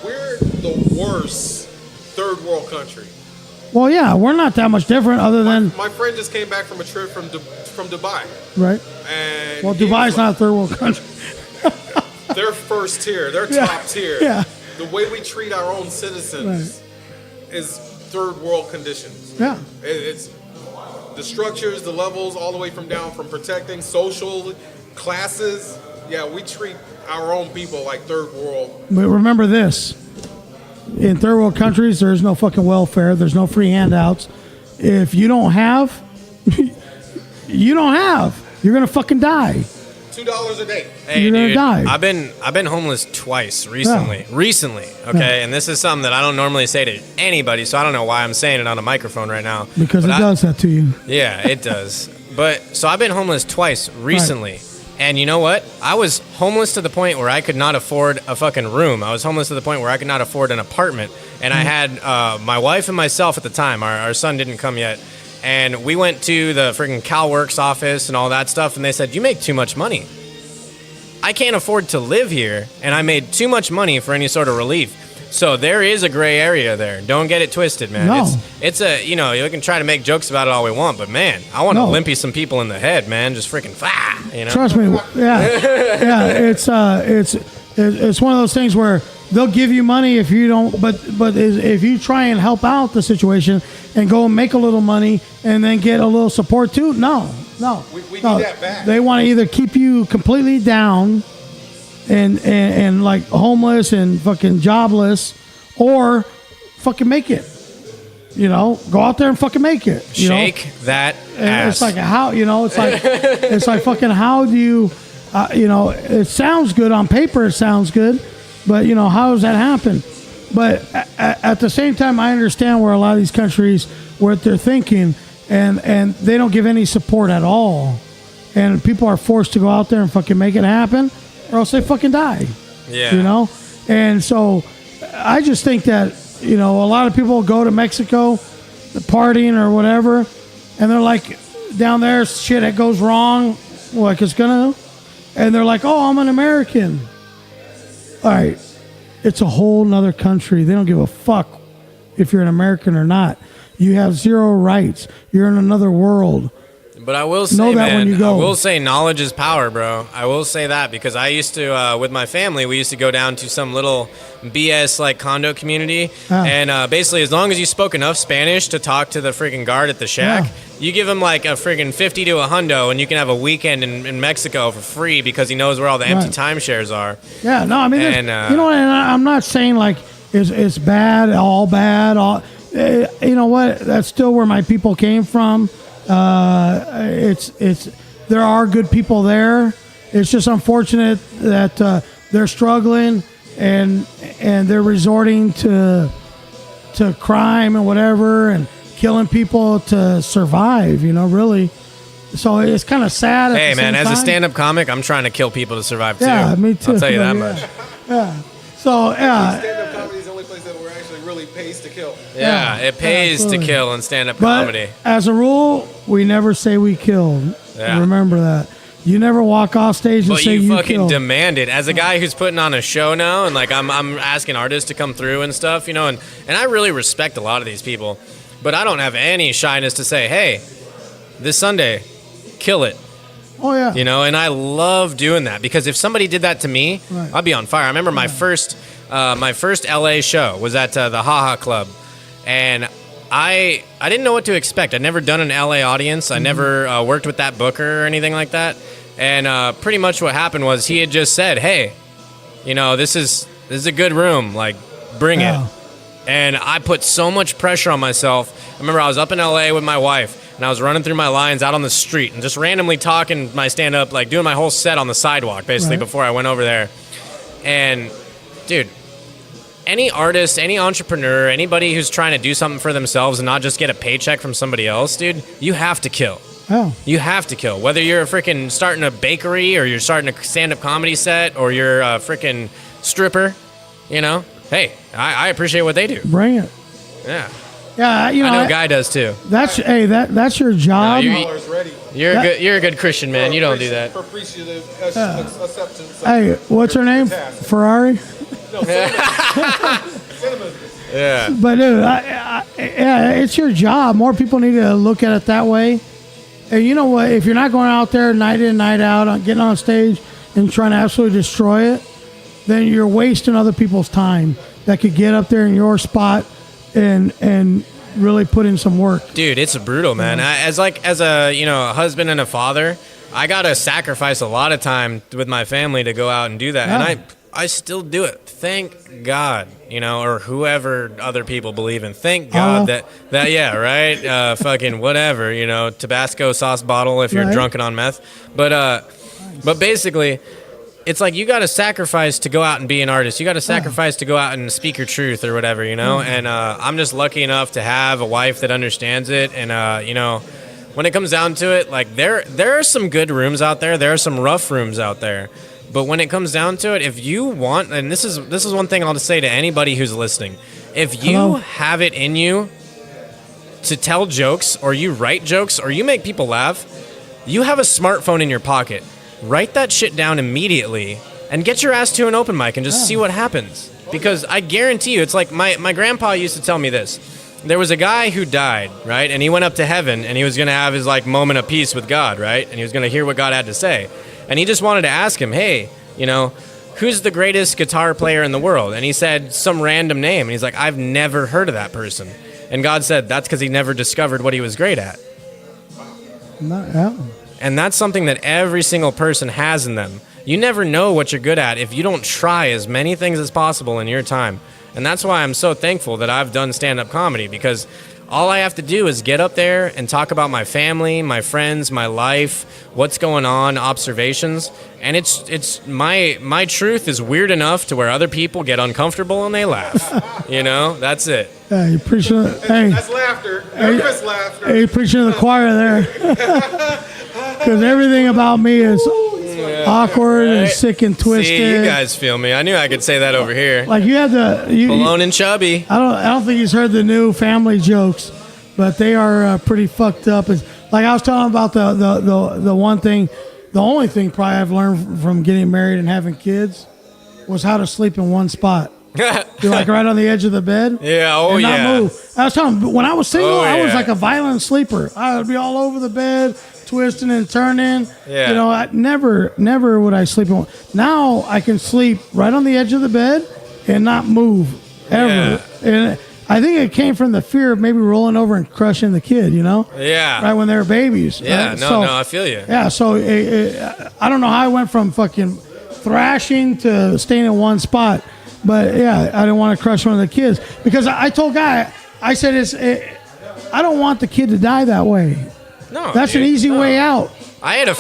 Speaker 1: we're the worst third world country.
Speaker 3: Well, yeah, we're not that much different other than...
Speaker 1: My friend just came back from a trip from Dubai.
Speaker 3: Right.
Speaker 1: And
Speaker 3: well, Dubai's not a third world country.
Speaker 1: They're first tier. They're top tier.
Speaker 3: Yeah.
Speaker 1: The way we treat our own citizens is third world conditions.
Speaker 3: Yeah.
Speaker 1: It's the structures, the levels, all the way from down from protecting social classes. Yeah, we treat our own people like third world.
Speaker 3: But remember this. In third world countries, there's no fucking welfare. There's no free handouts. If you don't have, you don't have. You're going to fucking die.
Speaker 1: $2 a day.
Speaker 4: Hey,
Speaker 3: you're
Speaker 4: dude,
Speaker 3: gonna die.
Speaker 4: I've been homeless twice recently. Okay, and this is something that I don't normally say to anybody, so I don't know why I'm saying it on a microphone right now.
Speaker 3: Because it does that to you.
Speaker 4: Yeah, it does. But so I've been homeless twice recently. Right. And you know what? I was homeless to the point where I could not afford a fucking room. I was homeless to the point where I could not afford an apartment. And I had my wife and myself at the time. Our son didn't come yet. And we went to the freaking CalWorks office and all that stuff. And they said, you make too much money. I can't afford to live here. And I made too much money for any sort of relief. So there is a gray area there. Don't get it twisted, man.
Speaker 3: No.
Speaker 4: It's a, you know, you can try to make jokes about it all we want, but man, I want to limpy some people in the head, man. Just freaking you know.
Speaker 3: Trust me. Yeah. It's one of those things where they'll give you money if you don't, but if you try and help out the situation and go and make a little money and then get a little support too, no.
Speaker 1: We need that back.
Speaker 3: They want to either keep you completely down and like homeless and fucking jobless, or fucking make it. You know, go out there and fucking make it.
Speaker 4: Shake that ass.
Speaker 3: It's like how, you know, it's like fucking how do you, you know, it sounds good on paper, it sounds good, but you know, how does that happen? But at the same time, I understand where a lot of these countries, what they're thinking, and they don't give any support at all, and people are forced to go out there and fucking make it happen, or else they fucking die.
Speaker 4: Yeah.
Speaker 3: You know? And so I just think that, you know, a lot of people go to Mexico partying or whatever, and they're like, down there, shit that goes wrong, like it's gonna, and they're like, oh, I'm an American. All right. It's a whole nother country. They don't give a fuck if you're an American or not. You have zero rights. You're in another world.
Speaker 4: But I will say, man, I will say knowledge is power, bro. I will say that because I used to, with my family, we used to go down to some little BS like condo community. And basically, as long as you spoke enough Spanish to talk to the freaking guard at the shack, you give him like a friggin' 50 to a hundo and you can have a weekend in Mexico for free because he knows where all the empty timeshares are.
Speaker 3: Yeah, no, I mean, you know what, and I'm not saying like it's bad, all bad. You know what, that's still where my people came from. There are good people there. It's just unfortunate that they're struggling and they're resorting to crime and whatever and killing people to survive, really. So it's kind of sad.
Speaker 4: Hey, man, as a
Speaker 3: time.
Speaker 4: stand-up comic, I'm trying to kill people to survive, too.
Speaker 3: Yeah, me too.
Speaker 4: I'll tell you that
Speaker 3: Yeah.
Speaker 4: much.
Speaker 3: Yeah. So, yeah.
Speaker 1: Stand-up comedy is the only place that we're actually really pays to kill.
Speaker 4: Yeah, it pays to
Speaker 3: absolutely.
Speaker 4: kill in stand-up
Speaker 3: But
Speaker 4: comedy.
Speaker 3: as a rule, we never say we killed.
Speaker 4: Yeah.
Speaker 3: Remember that. You never walk off stage and
Speaker 4: But
Speaker 3: say
Speaker 4: you
Speaker 3: you
Speaker 4: fucking
Speaker 3: killed.
Speaker 4: demand it. As a guy who's putting on a show now, and like I'm asking artists to come through and stuff, and I really respect a lot of these people, but I don't have any shyness to say, hey, this Sunday, kill it.
Speaker 3: Oh, yeah.
Speaker 4: And I love doing that because if somebody did that to me,
Speaker 3: Right.
Speaker 4: I'd be on fire. I remember my first LA show was at the Ha Ha Club, and I didn't know what to expect. I'd never done an LA audience. I never worked with that booker or anything like that. And pretty much what happened was he had just said, hey, this is a good room. Like, bring
Speaker 3: Yeah.
Speaker 4: it. And I put so much pressure on myself. I remember I was up in LA with my wife, and I was running through my lines out on the street and just randomly talking my stand-up, like doing my whole set on the sidewalk, basically,
Speaker 3: Right.
Speaker 4: before I went over there. And, dude, any artist, any entrepreneur, anybody who's trying to do something for themselves and not just get a paycheck from somebody else, dude, you have to kill.
Speaker 3: Oh.
Speaker 4: You have to kill. Whether you're freaking starting a bakery or you're starting a stand-up comedy set or you're a freaking stripper, hey, I appreciate what they do.
Speaker 3: Bring it.
Speaker 4: Yeah.
Speaker 3: Yeah,
Speaker 4: I know Guy does too.
Speaker 3: That's your job.
Speaker 4: No,
Speaker 1: Dollars ready.
Speaker 4: You're a good Christian, man. You don't do that.
Speaker 1: For appreciative acceptance.
Speaker 3: Hey, what's her name?
Speaker 1: Task.
Speaker 3: Ferrari.
Speaker 1: No, cinnamon.
Speaker 4: Yeah.
Speaker 3: But dude, yeah, it's your job. More people need to look at it that way. And you know what? If you're not going out there night in, night out, getting on stage and trying to absolutely destroy it, then you're wasting other people's time that could get up there in your spot and really put in some work.
Speaker 4: Dude, it's brutal, man. As a husband and a father, I gotta sacrifice a lot of time with my family to go out and do that,
Speaker 3: Yeah.
Speaker 4: and I still do it. Thank God, or whoever other people believe in. Thank God that yeah, right. Fucking whatever, Tabasco sauce bottle if you're
Speaker 3: Right.
Speaker 4: drunken on meth. But basically, it's like you got to sacrifice to go out and be an artist. You got to sacrifice to go out and speak your truth or whatever, And I'm just lucky enough to have a wife that understands it. And when it comes down to it, like there are some good rooms out there. There are some rough rooms out there. But when it comes down to it, if you want, and this is one thing I'll just say to anybody who's listening, if you
Speaker 3: Hello?
Speaker 4: have it in you to tell jokes or you write jokes or you make people laugh, you have a smartphone in your pocket. Write that shit down immediately and get your ass to an open mic and just see what happens. Because I guarantee you, it's like my grandpa used to tell me this. There was a guy who died, right? And he went up to heaven and he was going to have his like moment of peace with God, right? And he was going to hear what God had to say. And he just wanted to ask him, hey, who's the greatest guitar player in the world? And he said some random name. And he's like, I've never heard of that person. And God said, that's because he never discovered what he was great at.
Speaker 3: Yeah.
Speaker 4: And that's something that every single person has in them. You never know what you're good at if you don't try as many things as possible in your time. And that's why I'm so thankful that I've done stand-up comedy, because all I have to do is get up there and talk about my family, my friends, my life, what's going on, observations. And it's my truth is weird enough to where other people get uncomfortable and they laugh. That's it.
Speaker 3: Yeah, you're preaching. Hey,
Speaker 1: That's laughter. Nervous laughter.
Speaker 3: hey, you're preaching to the choir there. Because everything about me is awkward and sick and twisted.
Speaker 4: See, you guys feel me. I knew I could say that over here.
Speaker 3: Like you have
Speaker 4: Pelon and Chubby.
Speaker 3: I don't think he's heard the new family jokes, but they are pretty fucked up. It's, like I was talking about the one thing, the only thing probably I've learned from getting married and having kids was how to sleep in one spot. You're like right on the edge of the bed.
Speaker 4: Yeah, oh
Speaker 3: and not
Speaker 4: yeah.
Speaker 3: move. I was telling him, when I was single,
Speaker 4: Oh,
Speaker 3: I was
Speaker 4: yeah.
Speaker 3: like a violent sleeper. I would be all over the bed, twisting and turning.
Speaker 4: Yeah.
Speaker 3: I never would I sleep in one. Now I can sleep right on the edge of the bed and not move ever.
Speaker 4: Yeah.
Speaker 3: And I think it came from the fear of maybe rolling over and crushing the kid,
Speaker 4: Yeah.
Speaker 3: right when they were babies.
Speaker 4: Yeah,
Speaker 3: right?
Speaker 4: no, I feel you.
Speaker 3: Yeah, so I don't know how I went from fucking thrashing to staying in one spot. But yeah, I didn't want to crush one of the kids because I told Guy, I said, I don't want the kid to die that way.
Speaker 4: No,
Speaker 3: That's
Speaker 4: dude,
Speaker 3: an easy
Speaker 4: no.
Speaker 3: way out.
Speaker 4: I had a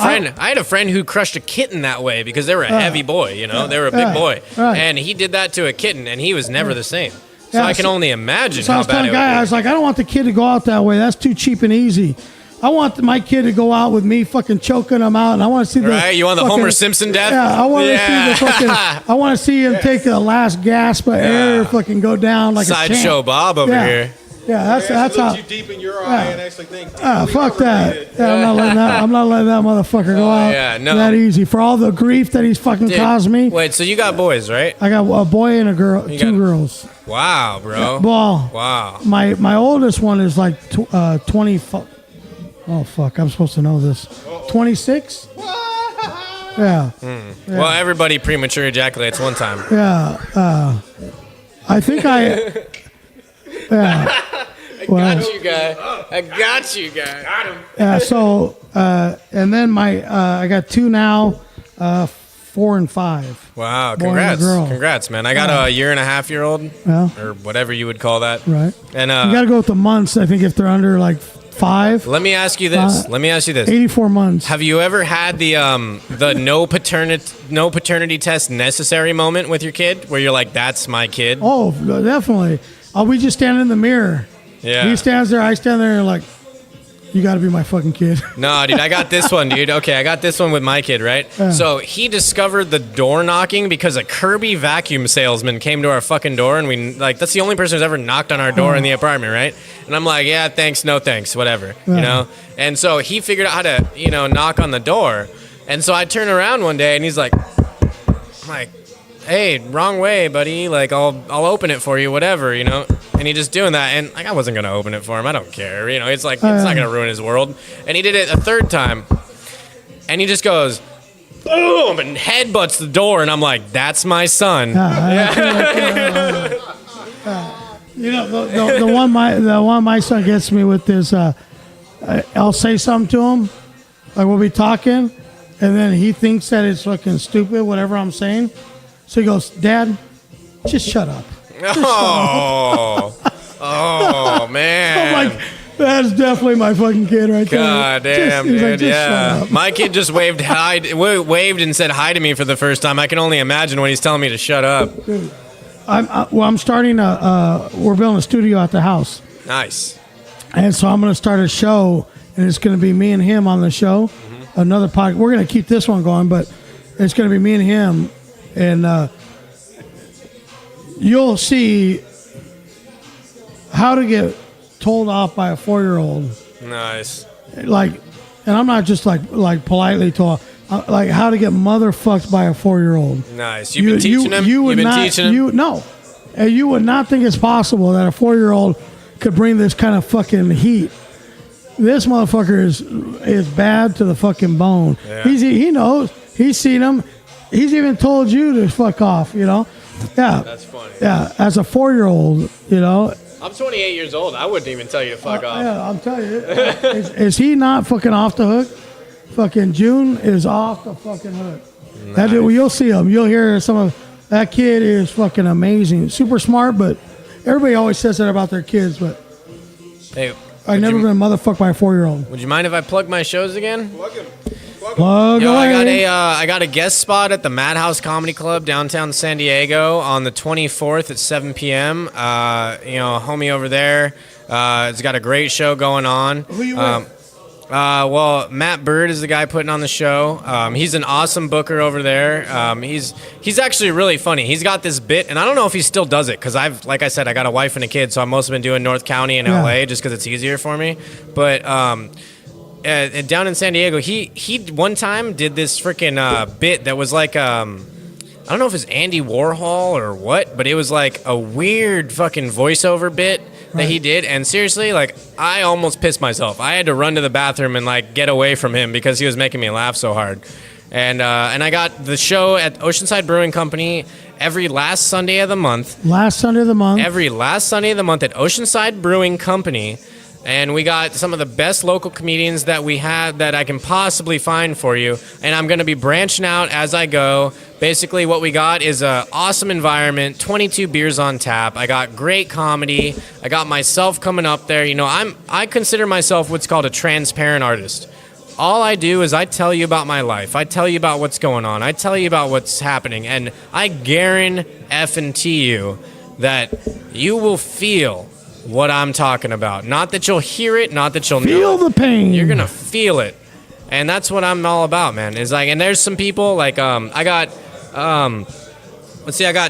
Speaker 4: friend who crushed a kitten that way because they were a heavy boy, they were a big boy.
Speaker 3: right.
Speaker 4: And he did that to a kitten and he was never the same. So I can only imagine
Speaker 3: So I
Speaker 4: how
Speaker 3: was
Speaker 4: bad
Speaker 3: telling
Speaker 4: it
Speaker 3: the guy, I
Speaker 4: would
Speaker 3: was like, I don't want the kid to go out that way. That's too cheap and easy. I want my kid to go out with me fucking choking him out, and I want to see
Speaker 4: be.
Speaker 3: the
Speaker 4: Right? You want the
Speaker 3: fucking,
Speaker 4: Homer Simpson death?
Speaker 3: Yeah, I want to see the fucking. I want to see him take the last gasp of air, fucking go down like a
Speaker 4: Sideshow
Speaker 3: champ.
Speaker 4: Bob over here.
Speaker 3: Yeah, that's how.
Speaker 1: you deep in your eye and actually think.
Speaker 3: Fuck that. Yeah, I'm not letting that motherfucker go out that easy for all the grief that he's fucking caused me.
Speaker 4: Wait, so you got boys, right?
Speaker 3: I got a boy and a girl, two girls.
Speaker 4: Wow, bro.
Speaker 3: Well,
Speaker 4: Wow.
Speaker 3: my oldest one is like 20. Oh fuck! I'm supposed to know this. 26. Yeah.
Speaker 4: Well, everybody premature ejaculates one time.
Speaker 3: Yeah. I think I. Yeah.
Speaker 4: Got you, guy. I got you, guy. Got him.
Speaker 3: Yeah. So, and then I got two now, 4 and 5.
Speaker 4: Wow,
Speaker 3: Boy and a
Speaker 4: congrats.
Speaker 3: girl.
Speaker 4: Congrats, man. I got a 1.5-year-old,
Speaker 3: Yeah.
Speaker 4: or whatever you would call that.
Speaker 3: Right.
Speaker 4: And
Speaker 3: You got to go with the months. I think if they're under like 5.
Speaker 4: let me ask you this.
Speaker 3: 84 months.
Speaker 4: Have you ever had the no paternity test necessary moment with your kid, where you're like, "That's my kid"?
Speaker 3: Oh, definitely. We just stand in the mirror.
Speaker 4: Yeah.
Speaker 3: He stands there. I stand there and like, you got to be my fucking kid.
Speaker 4: No, dude, I got this one, dude. Okay, I got this one with my kid, right? So he discovered the door knocking because a Kirby vacuum salesman came to our fucking door, and that's the only person who's ever knocked on our door in the apartment, right? And I'm like, yeah, thanks, no thanks, whatever, you know? And so he figured out how to, knock on the door. And so I turn around one day, and he's like, hey, wrong way, buddy. Like, I'll open it for you, whatever, And he just doing that, and I wasn't gonna open it for him. I don't care, It's like it's not gonna ruin his world. And he did it a third time, and he just goes, boom, and headbutts the door, and I'm like, that's my son.
Speaker 3: The one my son gets me with is, I'll say something to him, like we'll be talking, and then he thinks that it's fucking stupid, whatever I'm saying. So he goes, Dad, just shut up.
Speaker 4: Oh, man.
Speaker 3: I'm like, that's definitely my fucking kid right there.
Speaker 4: God damn,
Speaker 3: he's
Speaker 4: dude.
Speaker 3: like, just shut up.
Speaker 4: My kid just waved and said hi to me for the first time. I can only imagine when he's telling me to shut up.
Speaker 3: I'm starting we're building a studio at the house.
Speaker 4: Nice.
Speaker 3: And so I'm going to start a show, and it's going to be me and him on the show. Mm-hmm. Another podcast. We're going to keep this one going, but it's going to be me and him. And you'll see how to get told off by a 4-year-old.
Speaker 4: Nice.
Speaker 3: Like, and I'm not just like politely told, like how to get motherfucked by a 4-year-old.
Speaker 4: Nice. You've been teaching him? You've been teaching him?
Speaker 3: No. And you would not think it's possible that a 4-year-old could bring this kind of fucking heat. This motherfucker is bad to the fucking bone. Yeah. He knows. He's seen him. He's even told you to fuck off, Yeah.
Speaker 4: That's funny.
Speaker 3: Yeah. As a 4-year-old,
Speaker 4: I'm 28 years old. I wouldn't even tell you to fuck off.
Speaker 3: Yeah, I'm telling you. Is he not fucking off the hook? Fucking June is off the fucking hook. Nice. That dude, you'll see him. You'll hear some of that kid is fucking amazing. Super smart, but everybody always says that about their kids, but
Speaker 4: hey,
Speaker 3: I've never been motherfucked by a 4-year-old.
Speaker 4: Would you mind if I plug my shows again?
Speaker 1: Plug him.
Speaker 3: Plug away.
Speaker 4: I got a guest spot at the Madhouse Comedy Club downtown San Diego on the 24th at 7 p.m. Homie over there. It's got a great show going on.
Speaker 3: Who you with?
Speaker 4: Well, Matt Bird is the guy putting on the show. He's an awesome booker over there. He's actually really funny. He's got this bit, and I don't know if he still does it because like I said, I got a wife and a kid, so I've mostly been doing North County and LA just because it's easier for me. But down in San Diego, he one time did this freaking bit that was like I don't know if it's Andy Warhol or what, but it was like a weird fucking voiceover bit that he did, and seriously, like, I almost pissed myself. I had to run to the bathroom and like get away from him because he was making me laugh so hard. And I got the show at Oceanside Brewing Company every last Sunday of the month. Every last Sunday of the month at Oceanside Brewing Company. And we got some of the best local comedians that we have that I can possibly find for you. And I'm going to be branching out as I go. Basically, what we got is an awesome environment, 22 beers on tap. I got great comedy. I got myself coming up there. I consider myself what's called a transparent artist. All I do is I tell you about my life. I tell you about what's going on. I tell you about what's happening. And I guarantee you that you will feel what I'm talking about. Not that you'll hear it, not that you'll
Speaker 3: Feel
Speaker 4: know it.
Speaker 3: the pain.
Speaker 4: You're gonna feel it, and that's what I'm all about, man. Is like, and there's some people like I got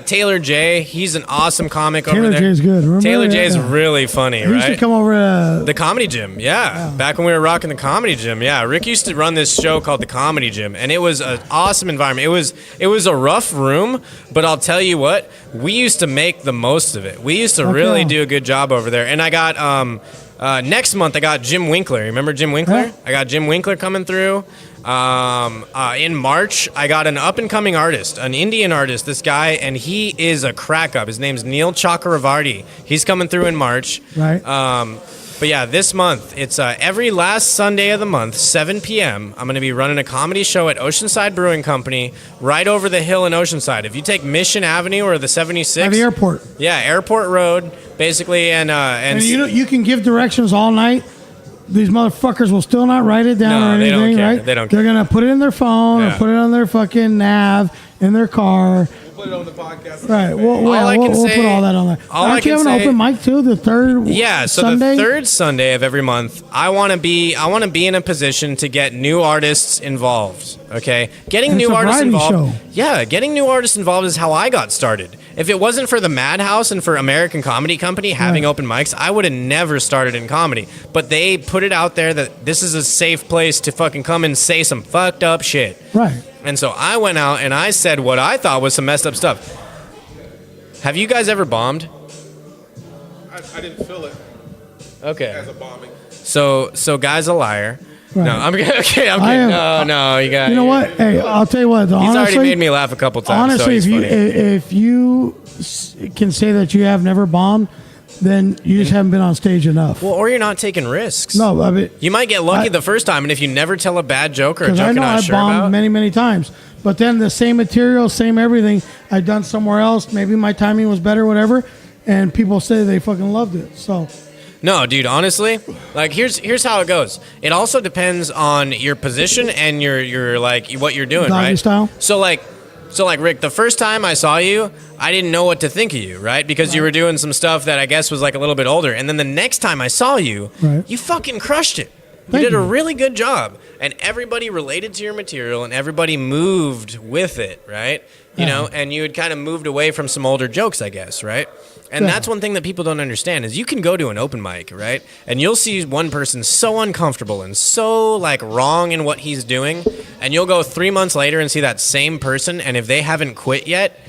Speaker 4: Taylor J. He's an awesome comic over there.
Speaker 3: Taylor J's good. Remember
Speaker 4: Taylor
Speaker 3: that?
Speaker 4: J is
Speaker 3: Yeah.
Speaker 4: really funny,
Speaker 3: He
Speaker 4: right?
Speaker 3: used to come over to
Speaker 4: The Comedy Gym, yeah. Back when we were rocking the Comedy Gym, yeah. Rick used to run this show called the Comedy Gym, and it was an awesome environment. It was a rough room, but I'll tell you what, we used to make the most of it. We used to really do a good job over there. And I got next month I got Jim Winkler. Remember Jim Winkler?
Speaker 3: Yeah.
Speaker 4: I got Jim Winkler coming through. In March, I got an up-and-coming artist, an Indian artist, this guy, and he is a crack-up. His name's Neil Chakravarti. He's coming through in March.
Speaker 3: right.
Speaker 4: But yeah, this month, it's every last Sunday of the month, 7 p.m., I'm going to be running a comedy show at Oceanside Brewing Company, right over the hill in Oceanside. If you take Mission Avenue or the 76...
Speaker 3: At the airport.
Speaker 4: Yeah, Airport Road, basically, and
Speaker 3: And you can give directions all night. These motherfuckers will still not write it down
Speaker 4: No,
Speaker 3: or
Speaker 4: they don't
Speaker 3: anything,
Speaker 4: care.
Speaker 3: right?
Speaker 4: They don't
Speaker 3: They're gonna put it in their phone
Speaker 4: Yeah.
Speaker 3: or put it on their fucking nav in their car.
Speaker 1: Put it on the podcast.
Speaker 3: Right. We'll
Speaker 4: can
Speaker 3: put
Speaker 4: say-
Speaker 3: all that on there.
Speaker 4: all I
Speaker 3: Aren't you
Speaker 4: can
Speaker 3: having an
Speaker 4: say-
Speaker 3: open mic too? The third
Speaker 4: Yeah, so
Speaker 3: Sunday?
Speaker 4: the third Sunday of every month, I want to be in a position to get new artists involved. Okay, getting
Speaker 3: It's
Speaker 4: new
Speaker 3: a
Speaker 4: artists
Speaker 3: variety
Speaker 4: involved.
Speaker 3: show.
Speaker 4: Yeah, getting new artists involved is how I got started. If it wasn't for the Madhouse and for American Comedy Company having
Speaker 3: Right.
Speaker 4: open mics, I would have never started in comedy. But they put it out there that this is a safe place to fucking come and say some fucked up shit.
Speaker 3: Right.
Speaker 4: And so I went out and I said what I thought was some messed up stuff. Have you guys ever bombed?
Speaker 1: I didn't feel it
Speaker 4: Okay.
Speaker 1: as a bombing.
Speaker 4: So guy's a liar.
Speaker 3: Right.
Speaker 4: No, I'm okay. I'm
Speaker 3: I
Speaker 4: kidding.
Speaker 3: am-
Speaker 4: No, you got.
Speaker 3: You know what? Hey, I'll tell you what.
Speaker 4: He's
Speaker 3: honestly,
Speaker 4: already made me laugh a couple times.
Speaker 3: honestly,
Speaker 4: so he's
Speaker 3: if you can say that you have never bombed, then you just haven't been on stage enough.
Speaker 4: well, or you're not taking risks.
Speaker 3: No, I mean,
Speaker 4: You might get lucky
Speaker 3: I-
Speaker 4: the first time, and if you never tell a bad joke or a
Speaker 3: because
Speaker 4: joke
Speaker 3: I
Speaker 4: you're
Speaker 3: know
Speaker 4: not
Speaker 3: I
Speaker 4: sure
Speaker 3: bombed
Speaker 4: about.
Speaker 3: many times, but then the same material, same everything I'd done somewhere else. Maybe my timing was better, whatever, and people say they fucking loved it. So
Speaker 4: No, dude, honestly, like here's how it goes. It also depends on your position and your like what you're doing,
Speaker 3: Doggy
Speaker 4: right?
Speaker 3: style?
Speaker 4: So like Rick, the first time I saw you, I didn't know what to think of you, right? Because you were doing some stuff that I guess was like a little bit older. And then the next time I saw you,
Speaker 3: Right.
Speaker 4: you fucking crushed it. You
Speaker 3: Thank
Speaker 4: did a
Speaker 3: you.
Speaker 4: really good job. And everybody related to your material and everybody moved with it, right? You know, and you had kind of moved away from some older jokes, I guess, right? And
Speaker 3: Yeah.
Speaker 4: that's one thing that people don't understand is you can go to an open mic, right? And you'll see one person so uncomfortable and so like wrong in what he's doing, and you'll go 3 months later and see that same person, and if they haven't quit yet,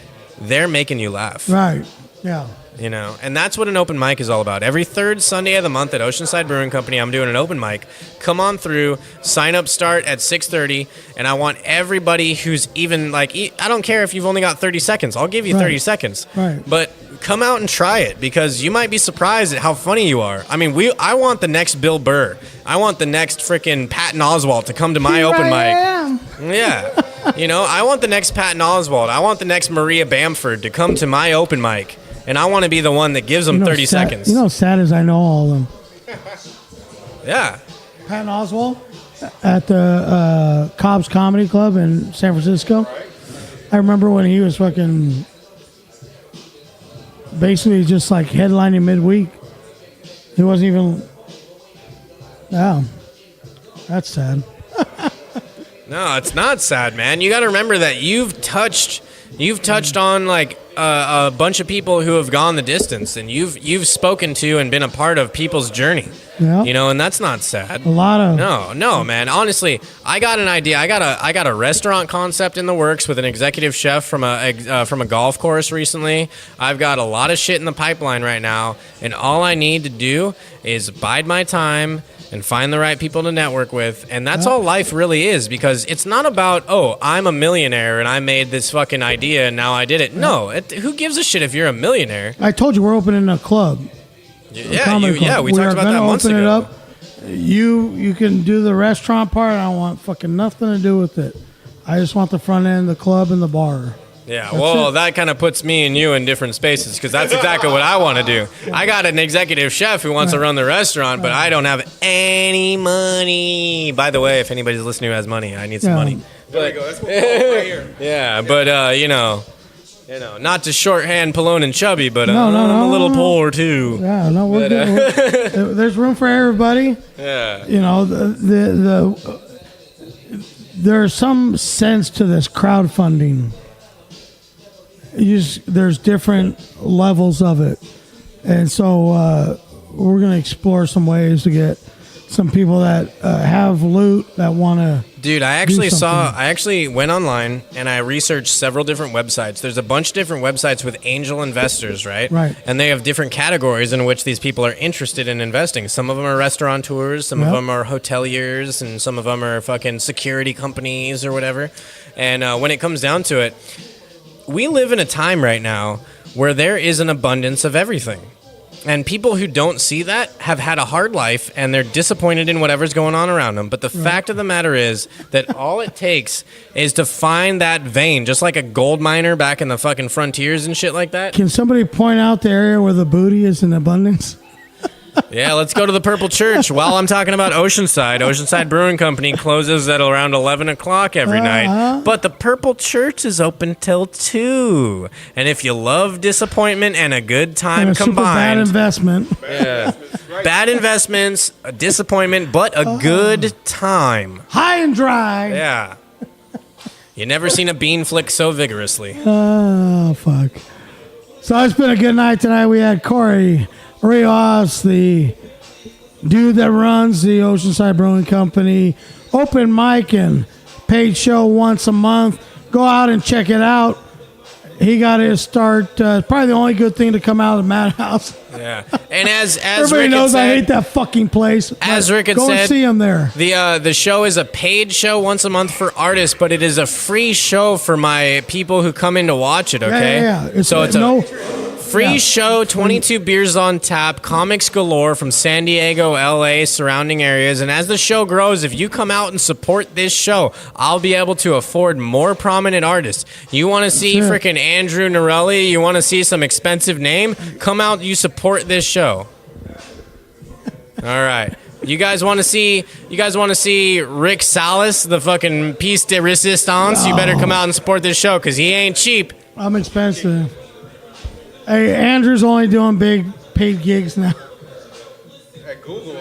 Speaker 4: they're making you laugh.
Speaker 3: right, yeah.
Speaker 4: You know, and that's what an open mic is all about. Every third Sunday of the month at Oceanside Brewing Company, I'm doing an open mic. Come on through. Sign up start at 6:30, and I want everybody who's even like, I don't care if you've only got 30 seconds. I'll give you 30
Speaker 3: Right.
Speaker 4: seconds.
Speaker 3: Right.
Speaker 4: But come out and try it because you might be surprised at how funny you are. I mean, I want the next Bill Burr. I want the next freaking Patton Oswalt to come to my open mic. Yeah. You know, I want the next Patton Oswalt. I want the next Maria Bamford to come to my open mic. And I want to be the one that gives them 30 seconds.
Speaker 3: You know, sad as I know all of them.
Speaker 4: Yeah.
Speaker 3: Patton Oswalt at the Cobb's Comedy Club in San Francisco. I remember when he was fucking basically just like headlining midweek. He wasn't even. Yeah, that's sad.
Speaker 4: No, it's not sad, man. You got to remember that you've touched on like a bunch of people who have gone the distance, and you've spoken to and been a part of people's journey.
Speaker 3: Yeah.
Speaker 4: You know, and that's not sad.
Speaker 3: A lot of
Speaker 4: No, man. Honestly, I got an idea. I got a restaurant concept in the works with an executive chef from a golf course recently. I've got a lot of shit in the pipeline right now, and all I need to do is bide my time and find the right people to network with, and that's all life really is. Because it's not about I'm a millionaire and I made this fucking idea and now I did it. No, who gives a shit if you're a millionaire?
Speaker 3: I told you we're opening a club.
Speaker 4: Yeah,
Speaker 3: Comedy club.
Speaker 4: we talked about that months
Speaker 3: open
Speaker 4: ago.
Speaker 3: it up. You can do the restaurant part. I don't want fucking nothing to do with it. I just want the front end, the club, and the bar.
Speaker 4: Yeah,
Speaker 3: That's
Speaker 4: well,
Speaker 3: it.
Speaker 4: that kind of puts me and you in different spaces because that's exactly what I want to do. I got an executive chef who wants to run the restaurant, but I don't have any money. By the way, if anybody's listening who has money, I need some
Speaker 3: Yeah.
Speaker 4: money.
Speaker 1: There we go. That's what we're right here.
Speaker 4: Yeah, but you know, Not to shorthand Pelon and Chubby, but
Speaker 3: No,
Speaker 4: I'm a little poor too.
Speaker 3: Yeah, no, we're good. There's room for everybody.
Speaker 4: Yeah.
Speaker 3: There's some sense to this crowdfunding. There's different levels of it, and so we're going to explore some ways to get some people that have loot that want to.
Speaker 4: Dude, I actually went online and I researched several different websites. There's a bunch of different websites with angel investors, right?
Speaker 3: Right.
Speaker 4: And they have different categories in which these people are interested in investing. Some of them are restaurateurs, some of them are hoteliers, and some of them are fucking security companies or whatever. And when it comes down to it, we live in a time right now where there is an abundance of everything. And people who don't see that have had a hard life, and they're disappointed in whatever's going on around them. But the fact of the matter is that all it takes is to find that vein, just like a gold miner back in the fucking frontiers and shit like that.
Speaker 3: Can somebody point out the area where the booty is in abundance?
Speaker 4: Yeah, let's go to the Purple Church. While I'm talking about Oceanside Brewing Company closes at around 11 o'clock every night. But the Purple Church is open till 2. And if you love disappointment and a good time
Speaker 3: And a super bad
Speaker 4: combined...
Speaker 3: investment.
Speaker 4: Yeah. Bad investments, a disappointment, but a good time.
Speaker 3: High and dry.
Speaker 4: Yeah. You never seen a bean flick so vigorously.
Speaker 3: Oh, fuck. So it's been a good night tonight. We had Cory Riojas, the dude that runs the Oceanside Brewing Company, open mic and paid show once a month. Go out and check it out. He got his start. Probably the only good thing to come out of the Madhouse.
Speaker 4: Yeah, and as
Speaker 3: everybody
Speaker 4: Rick
Speaker 3: knows,
Speaker 4: said,
Speaker 3: I hate that fucking place.
Speaker 4: As Rick had
Speaker 3: go
Speaker 4: said,
Speaker 3: and see him there.
Speaker 4: The show is a paid show once a month for artists, but it is a free show for my people who come in to watch it. Okay,
Speaker 3: Yeah.
Speaker 4: It's a free show, 22 beers on tap, comics galore from San Diego, LA, surrounding areas. And as the show grows, if you come out and support this show, I'll be able to afford more prominent artists. You want to see freaking Andrew Norelli? You want to see some expensive name? Come out, you support this show. All right. You guys want to see Rick Salas, the fucking piece de resistance? You better come out and support this show because he ain't cheap.
Speaker 3: I'm expensive. Hey, Andrew's only doing big paid gigs now.
Speaker 1: At Google.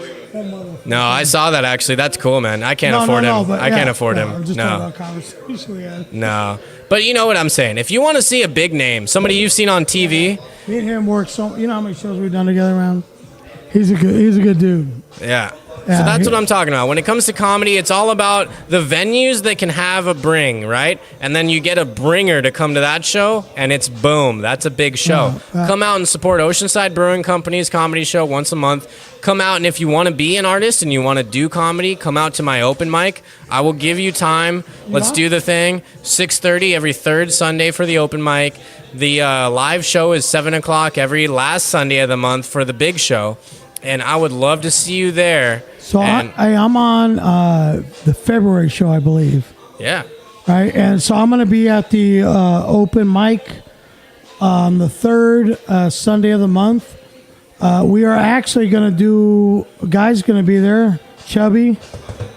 Speaker 4: No, I saw that actually. That's cool, man. I can't afford him. I can't afford him.
Speaker 3: I'm just
Speaker 4: no.
Speaker 3: talking about conversation we had.
Speaker 4: No. But you know what I'm saying. If you want to see a big name, somebody you've seen on TV.
Speaker 3: Me and him work so. You know how many shows we've done together around? He's a good dude.
Speaker 4: Yeah. So that's what I'm talking about. When it comes to comedy, it's all about the venues that can have a bring, right? And then you get a bringer to come to that show, and it's boom. That's a big show. Come out and support Oceanside Brewing Company's comedy show once a month. Come out, and if you want to be an artist and you want to do comedy, come out to my open mic. I will give you time. Let's do the thing. 6:30 every third Sunday for the open mic. The live show is 7 o'clock every last Sunday of the month for the big show. And I would love to see you there.
Speaker 3: So I'm on the February show, I believe.
Speaker 4: Yeah.
Speaker 3: Right, and so I'm going to be at the open mic on the third Sunday of the month. We are actually going to do. A guy's going to be there, Chubby,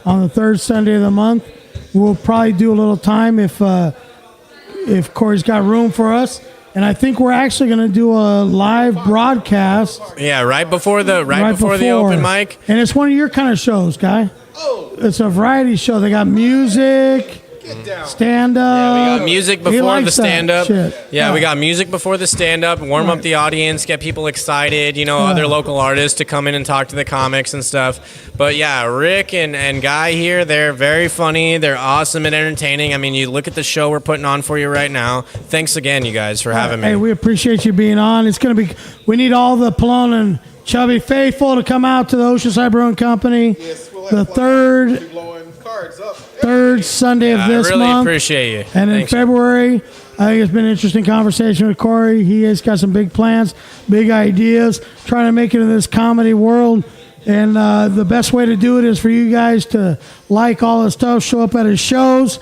Speaker 3: on the third Sunday of the month. We'll probably do a little time if Cory's got room for us. And I think we're actually going to do a live broadcast.
Speaker 4: Yeah, right before the open mic.
Speaker 3: And it's one of your kind of shows, Guy.
Speaker 1: Oh.
Speaker 3: It's a variety show. They got music, stand up.
Speaker 4: Yeah, we got music before the stand up.
Speaker 3: Yeah,
Speaker 4: we got music before the stand up, warm up the audience, get people excited, other local artists to come in and talk to the comics and stuff. But yeah, Rick and Guy here, they're very funny. They're awesome and entertaining. I mean, you look at the show we're putting on for you right now. Thanks again, you guys, for having me.
Speaker 3: Hey, we appreciate you being on. We need all the Pelon and Chubby faithful to come out to the Oceanside Brewing Company.
Speaker 1: Yes, we'll
Speaker 3: the
Speaker 1: third
Speaker 3: Sunday of this month.
Speaker 4: I really appreciate you.
Speaker 3: And in February, I think it's been an interesting conversation with Cory. He has got some big plans, big ideas, trying to make it in this comedy world. And the best way to do it is for you guys to like all his stuff, show up at his shows,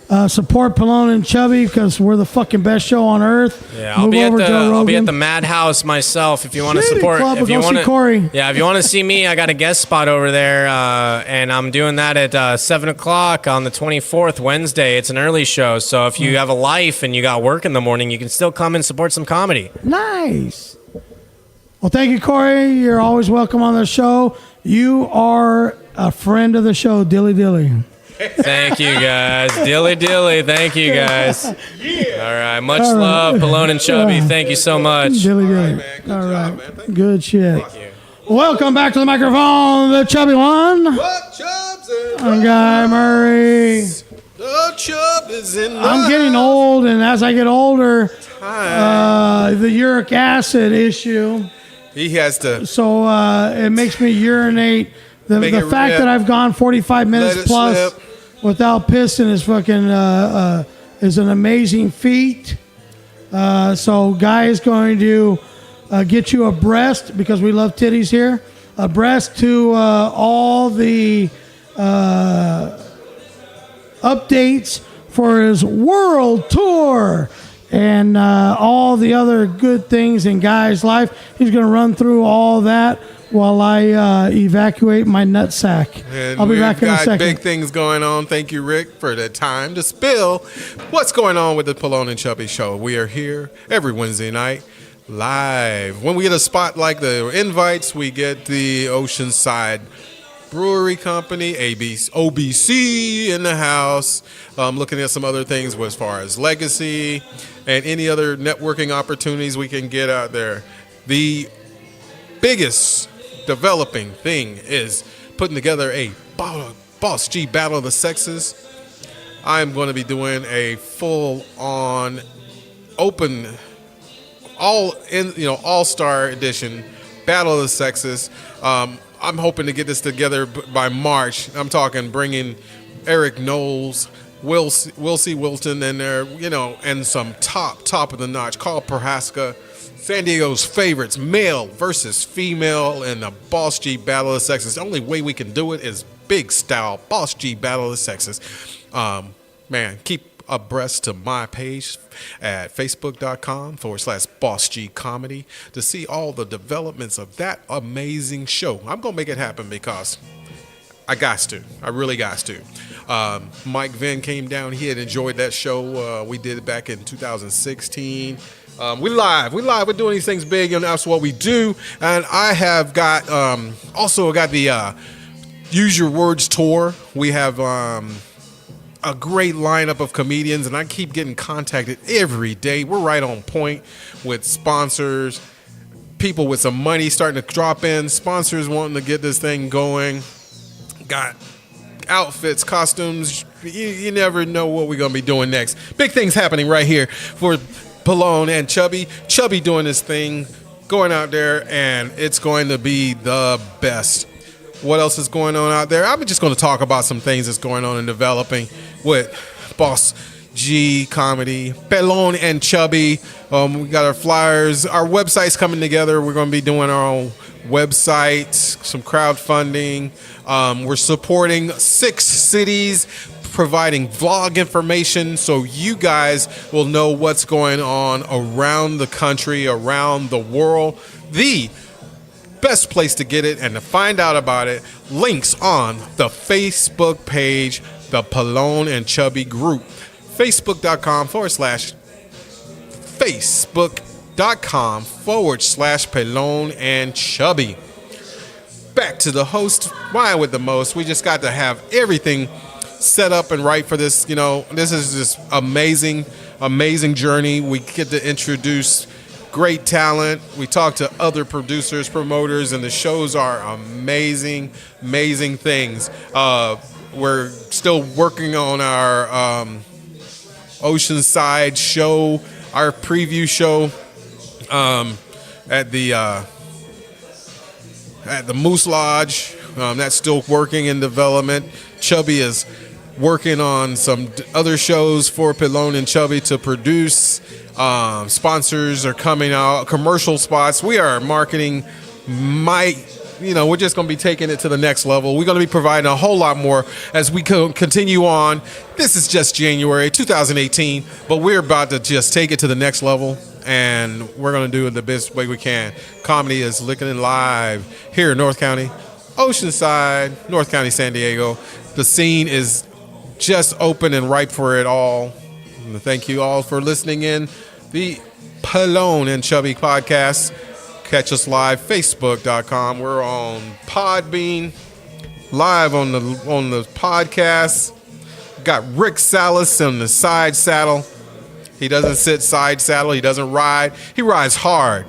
Speaker 3: Support Pelon and Chubby because we're the fucking best show on earth.
Speaker 4: Yeah, I'll be at the Madhouse myself if you want to support.
Speaker 3: Club,
Speaker 4: if you want
Speaker 3: to Cory.
Speaker 4: Yeah, if you want to see me, I got a guest spot over there, and I'm doing that at 7 o'clock on the 24th, Wednesday. It's an early show, so if you have a life and you got work in the morning, you can still come and support some comedy.
Speaker 3: Nice. Well, thank you, Cory. You're always welcome on the show. You are a friend of the show, Dilly Dilly.
Speaker 4: Thank you, guys. Dilly Dilly. Thank you, guys. Yeah. All right. Much love, Pelon and Chubby. Thank you so much.
Speaker 3: Dilly Dilly. All right. Good shit. Thank you. Welcome back to the microphone, the Chubby one.
Speaker 1: What Chubbs?
Speaker 3: I'm Guy Murray.
Speaker 1: The Chubb is in the
Speaker 3: I'm getting old, and as I get older, the uric acid issue.
Speaker 1: He has to.
Speaker 3: So it makes me urinate. The fact that I've gone 45 minutes plus slip without pissing is fucking is an amazing feat. So Guy is going to get you a breast because we love titties here. A breast to all the updates for his world tour and all the other good things in Guy's life. He's going to run through all that while I evacuate my nutsack.
Speaker 1: And
Speaker 3: I'll be back in a second.
Speaker 1: Big things going on. Thank you, Rick, for the time to spill what's going on with the Pelon and Chubby show. We are here every Wednesday night live. When we get a spot like the invites, we get the Oceanside Brewery Company, OBC in the house. Looking at some other things as far as legacy and any other networking opportunities we can get out there. The biggest developing thing is putting together a Boss G Battle of the Sexes. I'm going to be doing a full-on open, all-star edition Battle of the Sexes. I'm hoping to get this together by March. I'm talking bringing Eric Knowles, Will C. Wilton in there, and some top of the notch. Carl Prohaska, San Diego's favorites, male versus female in the Boss G Battle of the Sexes. The only way we can do it is big style, Boss G Battle of the Sexes. Keep abreast to my page at facebook.com/BossG Comedy to see all the developments of that amazing show. I'm going to make it happen because I really got to. Mike Venn came down. He had enjoyed that show. We did it back in 2016. We live. We're doing these things big, and that's what we do. And I have got the Use Your Words tour. We have a great lineup of comedians, and I keep getting contacted every day. We're right on point with sponsors, people with some money starting to drop in, sponsors wanting to get this thing going. Got outfits, costumes. You never know what we're going to be doing next. Big things happening right here for Pelon and Chubby. Chubby doing this thing, going out there, and it's going to be the best. What else is going on out there? I'm just going to talk about some things that's going on and developing with Boss G Comedy, Pelon and Chubby. We got our flyers. Our website's coming together. We're going to be doing our own website, some crowdfunding. We're supporting 6 cities, providing vlog information so you guys will know what's going on around the country, around the world. The best place to get it and to find out about it, links on the Facebook page, the Pelon and Chubby group. Facebook.com/Pelon and Chubby. Back to the host, why with the most. We just got to have everything set up and right for this. This is just amazing journey. We get to introduce great talent. We talk to other producers, promoters, and the shows are amazing things. We're still working on our Oceanside show, our preview show at the Moose Lodge. That's still working in development. Chubby is working on some other shows for Pelon and Chubby to produce. Sponsors are coming out, commercial spots. We are marketing we're just going to be taking it to the next level. We're going to be providing a whole lot more as we continue on. This is just January 2018, but we're about to just take it to the next level, and we're going to do it the best way we can. Comedy is licking live here in North County, Oceanside, North County, San Diego. The scene is just open and ripe for it all. And thank you all for listening in the Pelon and Chubby podcast. Catch us live, Facebook.com. We're on Podbean, live on the podcast. Got Rick Salas on the side saddle. He doesn't sit side saddle. He doesn't ride. He rides hard.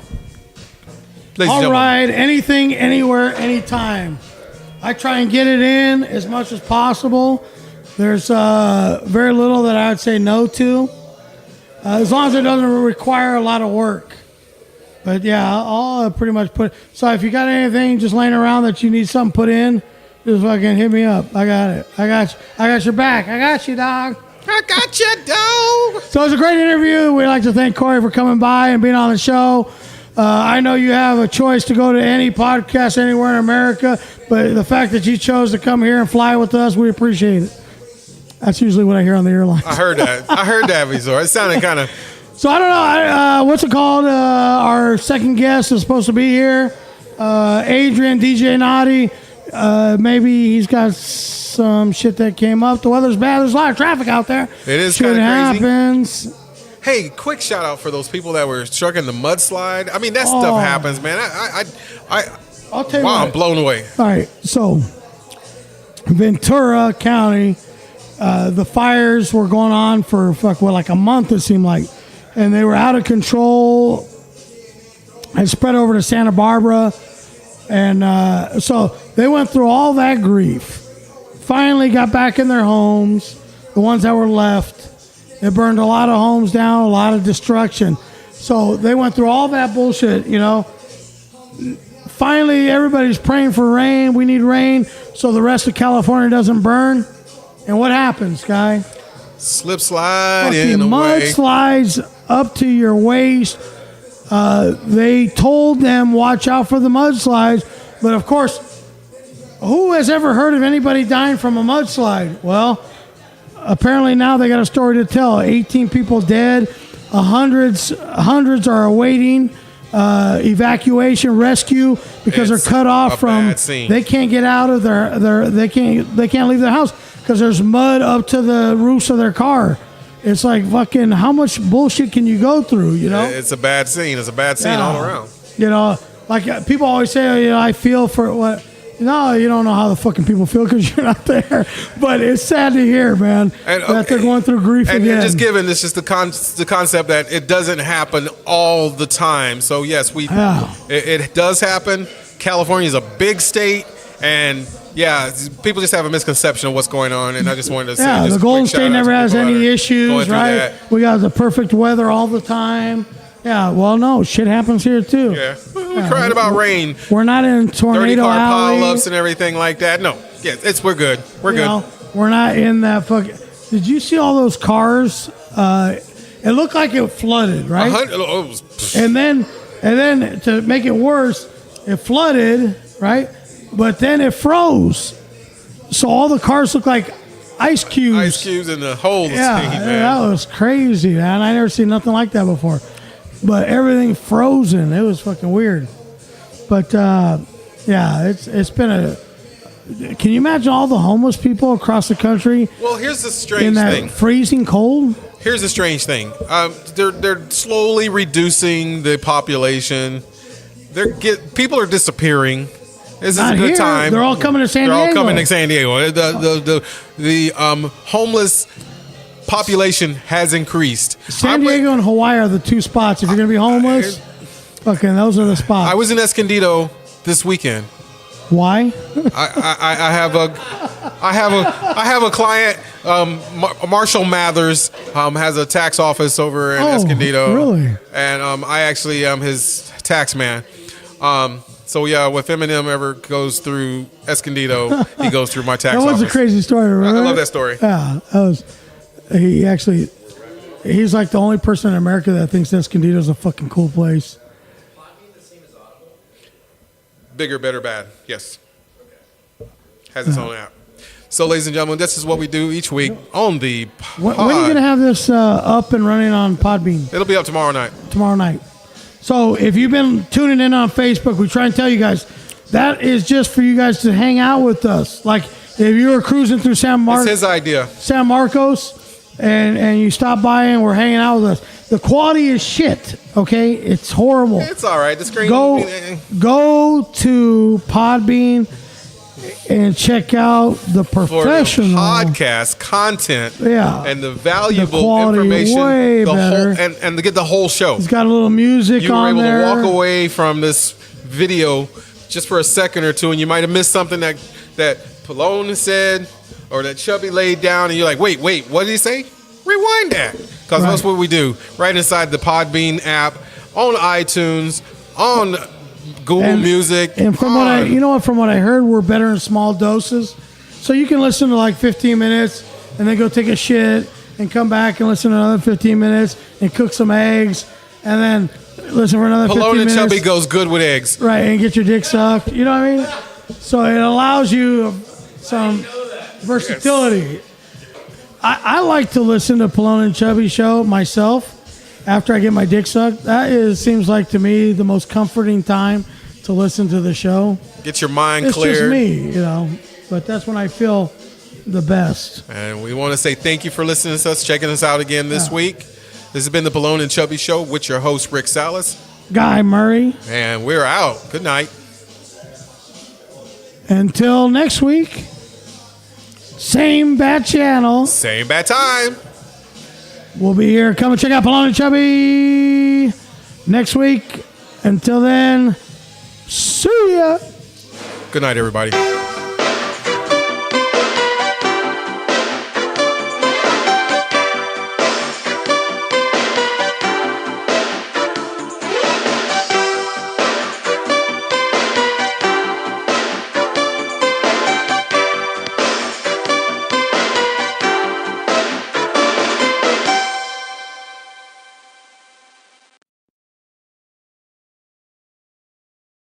Speaker 3: I'll ride anything, anywhere, anytime. I try and get it in as much as possible. There's very little that I would say no to, as long as it doesn't require a lot of work. But yeah, I'll pretty much put. So if you got anything just laying around that you need something put in, just fucking hit me up. I got it. I got your back. I got you, dog.
Speaker 1: I got you, dog.
Speaker 3: So it was a great interview. We'd like to thank Cory for coming by and being on the show. I know you have a choice to go to any podcast anywhere in America, but the fact that you chose to come here and fly with us, we appreciate it. That's usually what I hear on the airlines.
Speaker 1: I heard that before. It sounded kind of.
Speaker 3: So I don't know. What's it called? Our second guest is supposed to be here. Adrian, DJ Naughty. Maybe he's got some shit that came up. The weather's bad. There's a lot of traffic out there.
Speaker 1: It is
Speaker 3: kind of crazy. Happens.
Speaker 1: Hey, quick shout out for those people that were struck in the mudslide. I mean, that stuff happens, man.
Speaker 3: I'll tell you
Speaker 1: wow,
Speaker 3: what.
Speaker 1: I'm blown away.
Speaker 3: All right, so Ventura County, the fires were going on for like a month, it seemed like. And they were out of control and spread over to Santa Barbara. And so they went through all that grief. Finally got back in their homes, the ones that were left. It burned a lot of homes down, a lot of destruction. So they went through all that bullshit, Finally, everybody's praying for rain. We need rain so the rest of California doesn't burn. And what happens, guy?
Speaker 1: Slip slide in a
Speaker 3: mud
Speaker 1: way.
Speaker 3: Slides up to your waist. They told them, watch out for the mudslides. But, of course, who has ever heard of anybody dying from a mudslide? Well, apparently now they got a story to tell. 18 people dead. Hundreds are awaiting evacuation, rescue, because they're cut off from. They can't get out of they can't leave their house because there's mud up to the roofs of their car. It's like fucking. How much bullshit can you go through?
Speaker 1: It's a bad scene. It's a bad scene all around.
Speaker 3: Like people always say, I feel for what. No, you don't know how the fucking people feel because you're not there. But it's sad to hear, man, that they're going through grief again.
Speaker 1: And just given, it's just the concept that it doesn't happen all the time. So, yes, it does happen. California is a big state, and, people just have a misconception of what's going on, and I just wanted to say
Speaker 3: the Golden State never has any issues, right? We got the perfect weather all the time. Yeah, well, no, shit happens here, too.
Speaker 1: Yeah, we cried about rain.
Speaker 3: We're not in Tornado Alley.
Speaker 1: 30-car pileups and everything like that. No, we're good. We're good.
Speaker 3: We're not in that fucking... Did you see all those cars? It looked like it flooded, right? And then to make it worse, it flooded, right? But then it froze. So all the cars look like ice cubes.
Speaker 1: Ice cubes in the holes.
Speaker 3: Yeah, that was crazy, man. I never seen nothing like that before. But everything frozen. It was fucking weird. But, it's been a... Can you imagine all the homeless people across the country?
Speaker 1: Well, here's the strange
Speaker 3: in that
Speaker 1: thing.
Speaker 3: Freezing cold?
Speaker 1: Here's the strange thing. They're slowly reducing the population. People are disappearing. This is a good time.
Speaker 3: They're all coming to San Diego.
Speaker 1: They're all coming to San Diego. The homeless population has increased.
Speaker 3: San Diego and Hawaii are the two spots. If you're going to be homeless, fucking those are the spots.
Speaker 1: I was in Escondido this weekend.
Speaker 3: Why?
Speaker 1: I have a client. Marshall Mathers has a tax office over in Escondido.
Speaker 3: Really?
Speaker 1: And I actually am his tax man. So if Eminem ever goes through Escondido, he goes through my tax office.
Speaker 3: That was a crazy story, right?
Speaker 1: I love that story.
Speaker 3: Yeah, that was. He's like the only person in America that thinks Escondido is a fucking cool place.
Speaker 1: Bigger, Better, Bad. Yes. Has its own app. So, ladies and gentlemen, this is what we do each week on the pod.
Speaker 3: When are you going to have this up and running on Podbean?
Speaker 1: It'll be up tomorrow night.
Speaker 3: Tomorrow night. So if you've been tuning in on Facebook, we try and tell you guys, that is just for you guys to hang out with us. Like if you were cruising through
Speaker 1: It's his idea.
Speaker 3: San Marcos, and you stop by and we're hanging out with us. The quality is shit, okay? It's horrible.
Speaker 1: It's all right. The screen.
Speaker 3: Go to Podbean and check out the professional
Speaker 1: podcast content, and the valuable
Speaker 3: the quality
Speaker 1: information,
Speaker 3: way
Speaker 1: the
Speaker 3: better.
Speaker 1: whole, and to get the whole show.
Speaker 3: It's got a little music
Speaker 1: You were
Speaker 3: on
Speaker 1: able
Speaker 3: there.
Speaker 1: to walk away from this video just for a second or two, and you might have missed something that Pelon said or that Chubby laid down, and you're like, wait, what did he say? Rewind that, because that's what we do right inside the Podbean app, on iTunes, on Google Music.
Speaker 3: And from what I heard, we're better in small doses. So you can listen to like 15 minutes and then go take a shit and come back and listen to another 15 minutes and cook some eggs and then listen for another 15
Speaker 1: Pelon
Speaker 3: minutes.
Speaker 1: and Chubby goes good with eggs.
Speaker 3: Right, and get your dick sucked. You know what I mean? So it allows you some versatility. I like to listen to Pelon and Chubby show myself after I get my dick sucked. Seems like to me the most comforting time to listen to the show.
Speaker 1: Get your mind
Speaker 3: It's
Speaker 1: cleared.
Speaker 3: just me, but that's when I feel the best.
Speaker 1: And we want to say thank you for listening to us, checking us out again this week. This has been the Pelon and Chubby Show with your host, Rick Salas.
Speaker 3: Guy Murray.
Speaker 1: And we're out. Good night.
Speaker 3: Until next week, same bad channel.
Speaker 1: Same bad time.
Speaker 3: We'll be here. Come and check out Pelon and Chubby next week. Until then, see ya.
Speaker 1: Good night, everybody.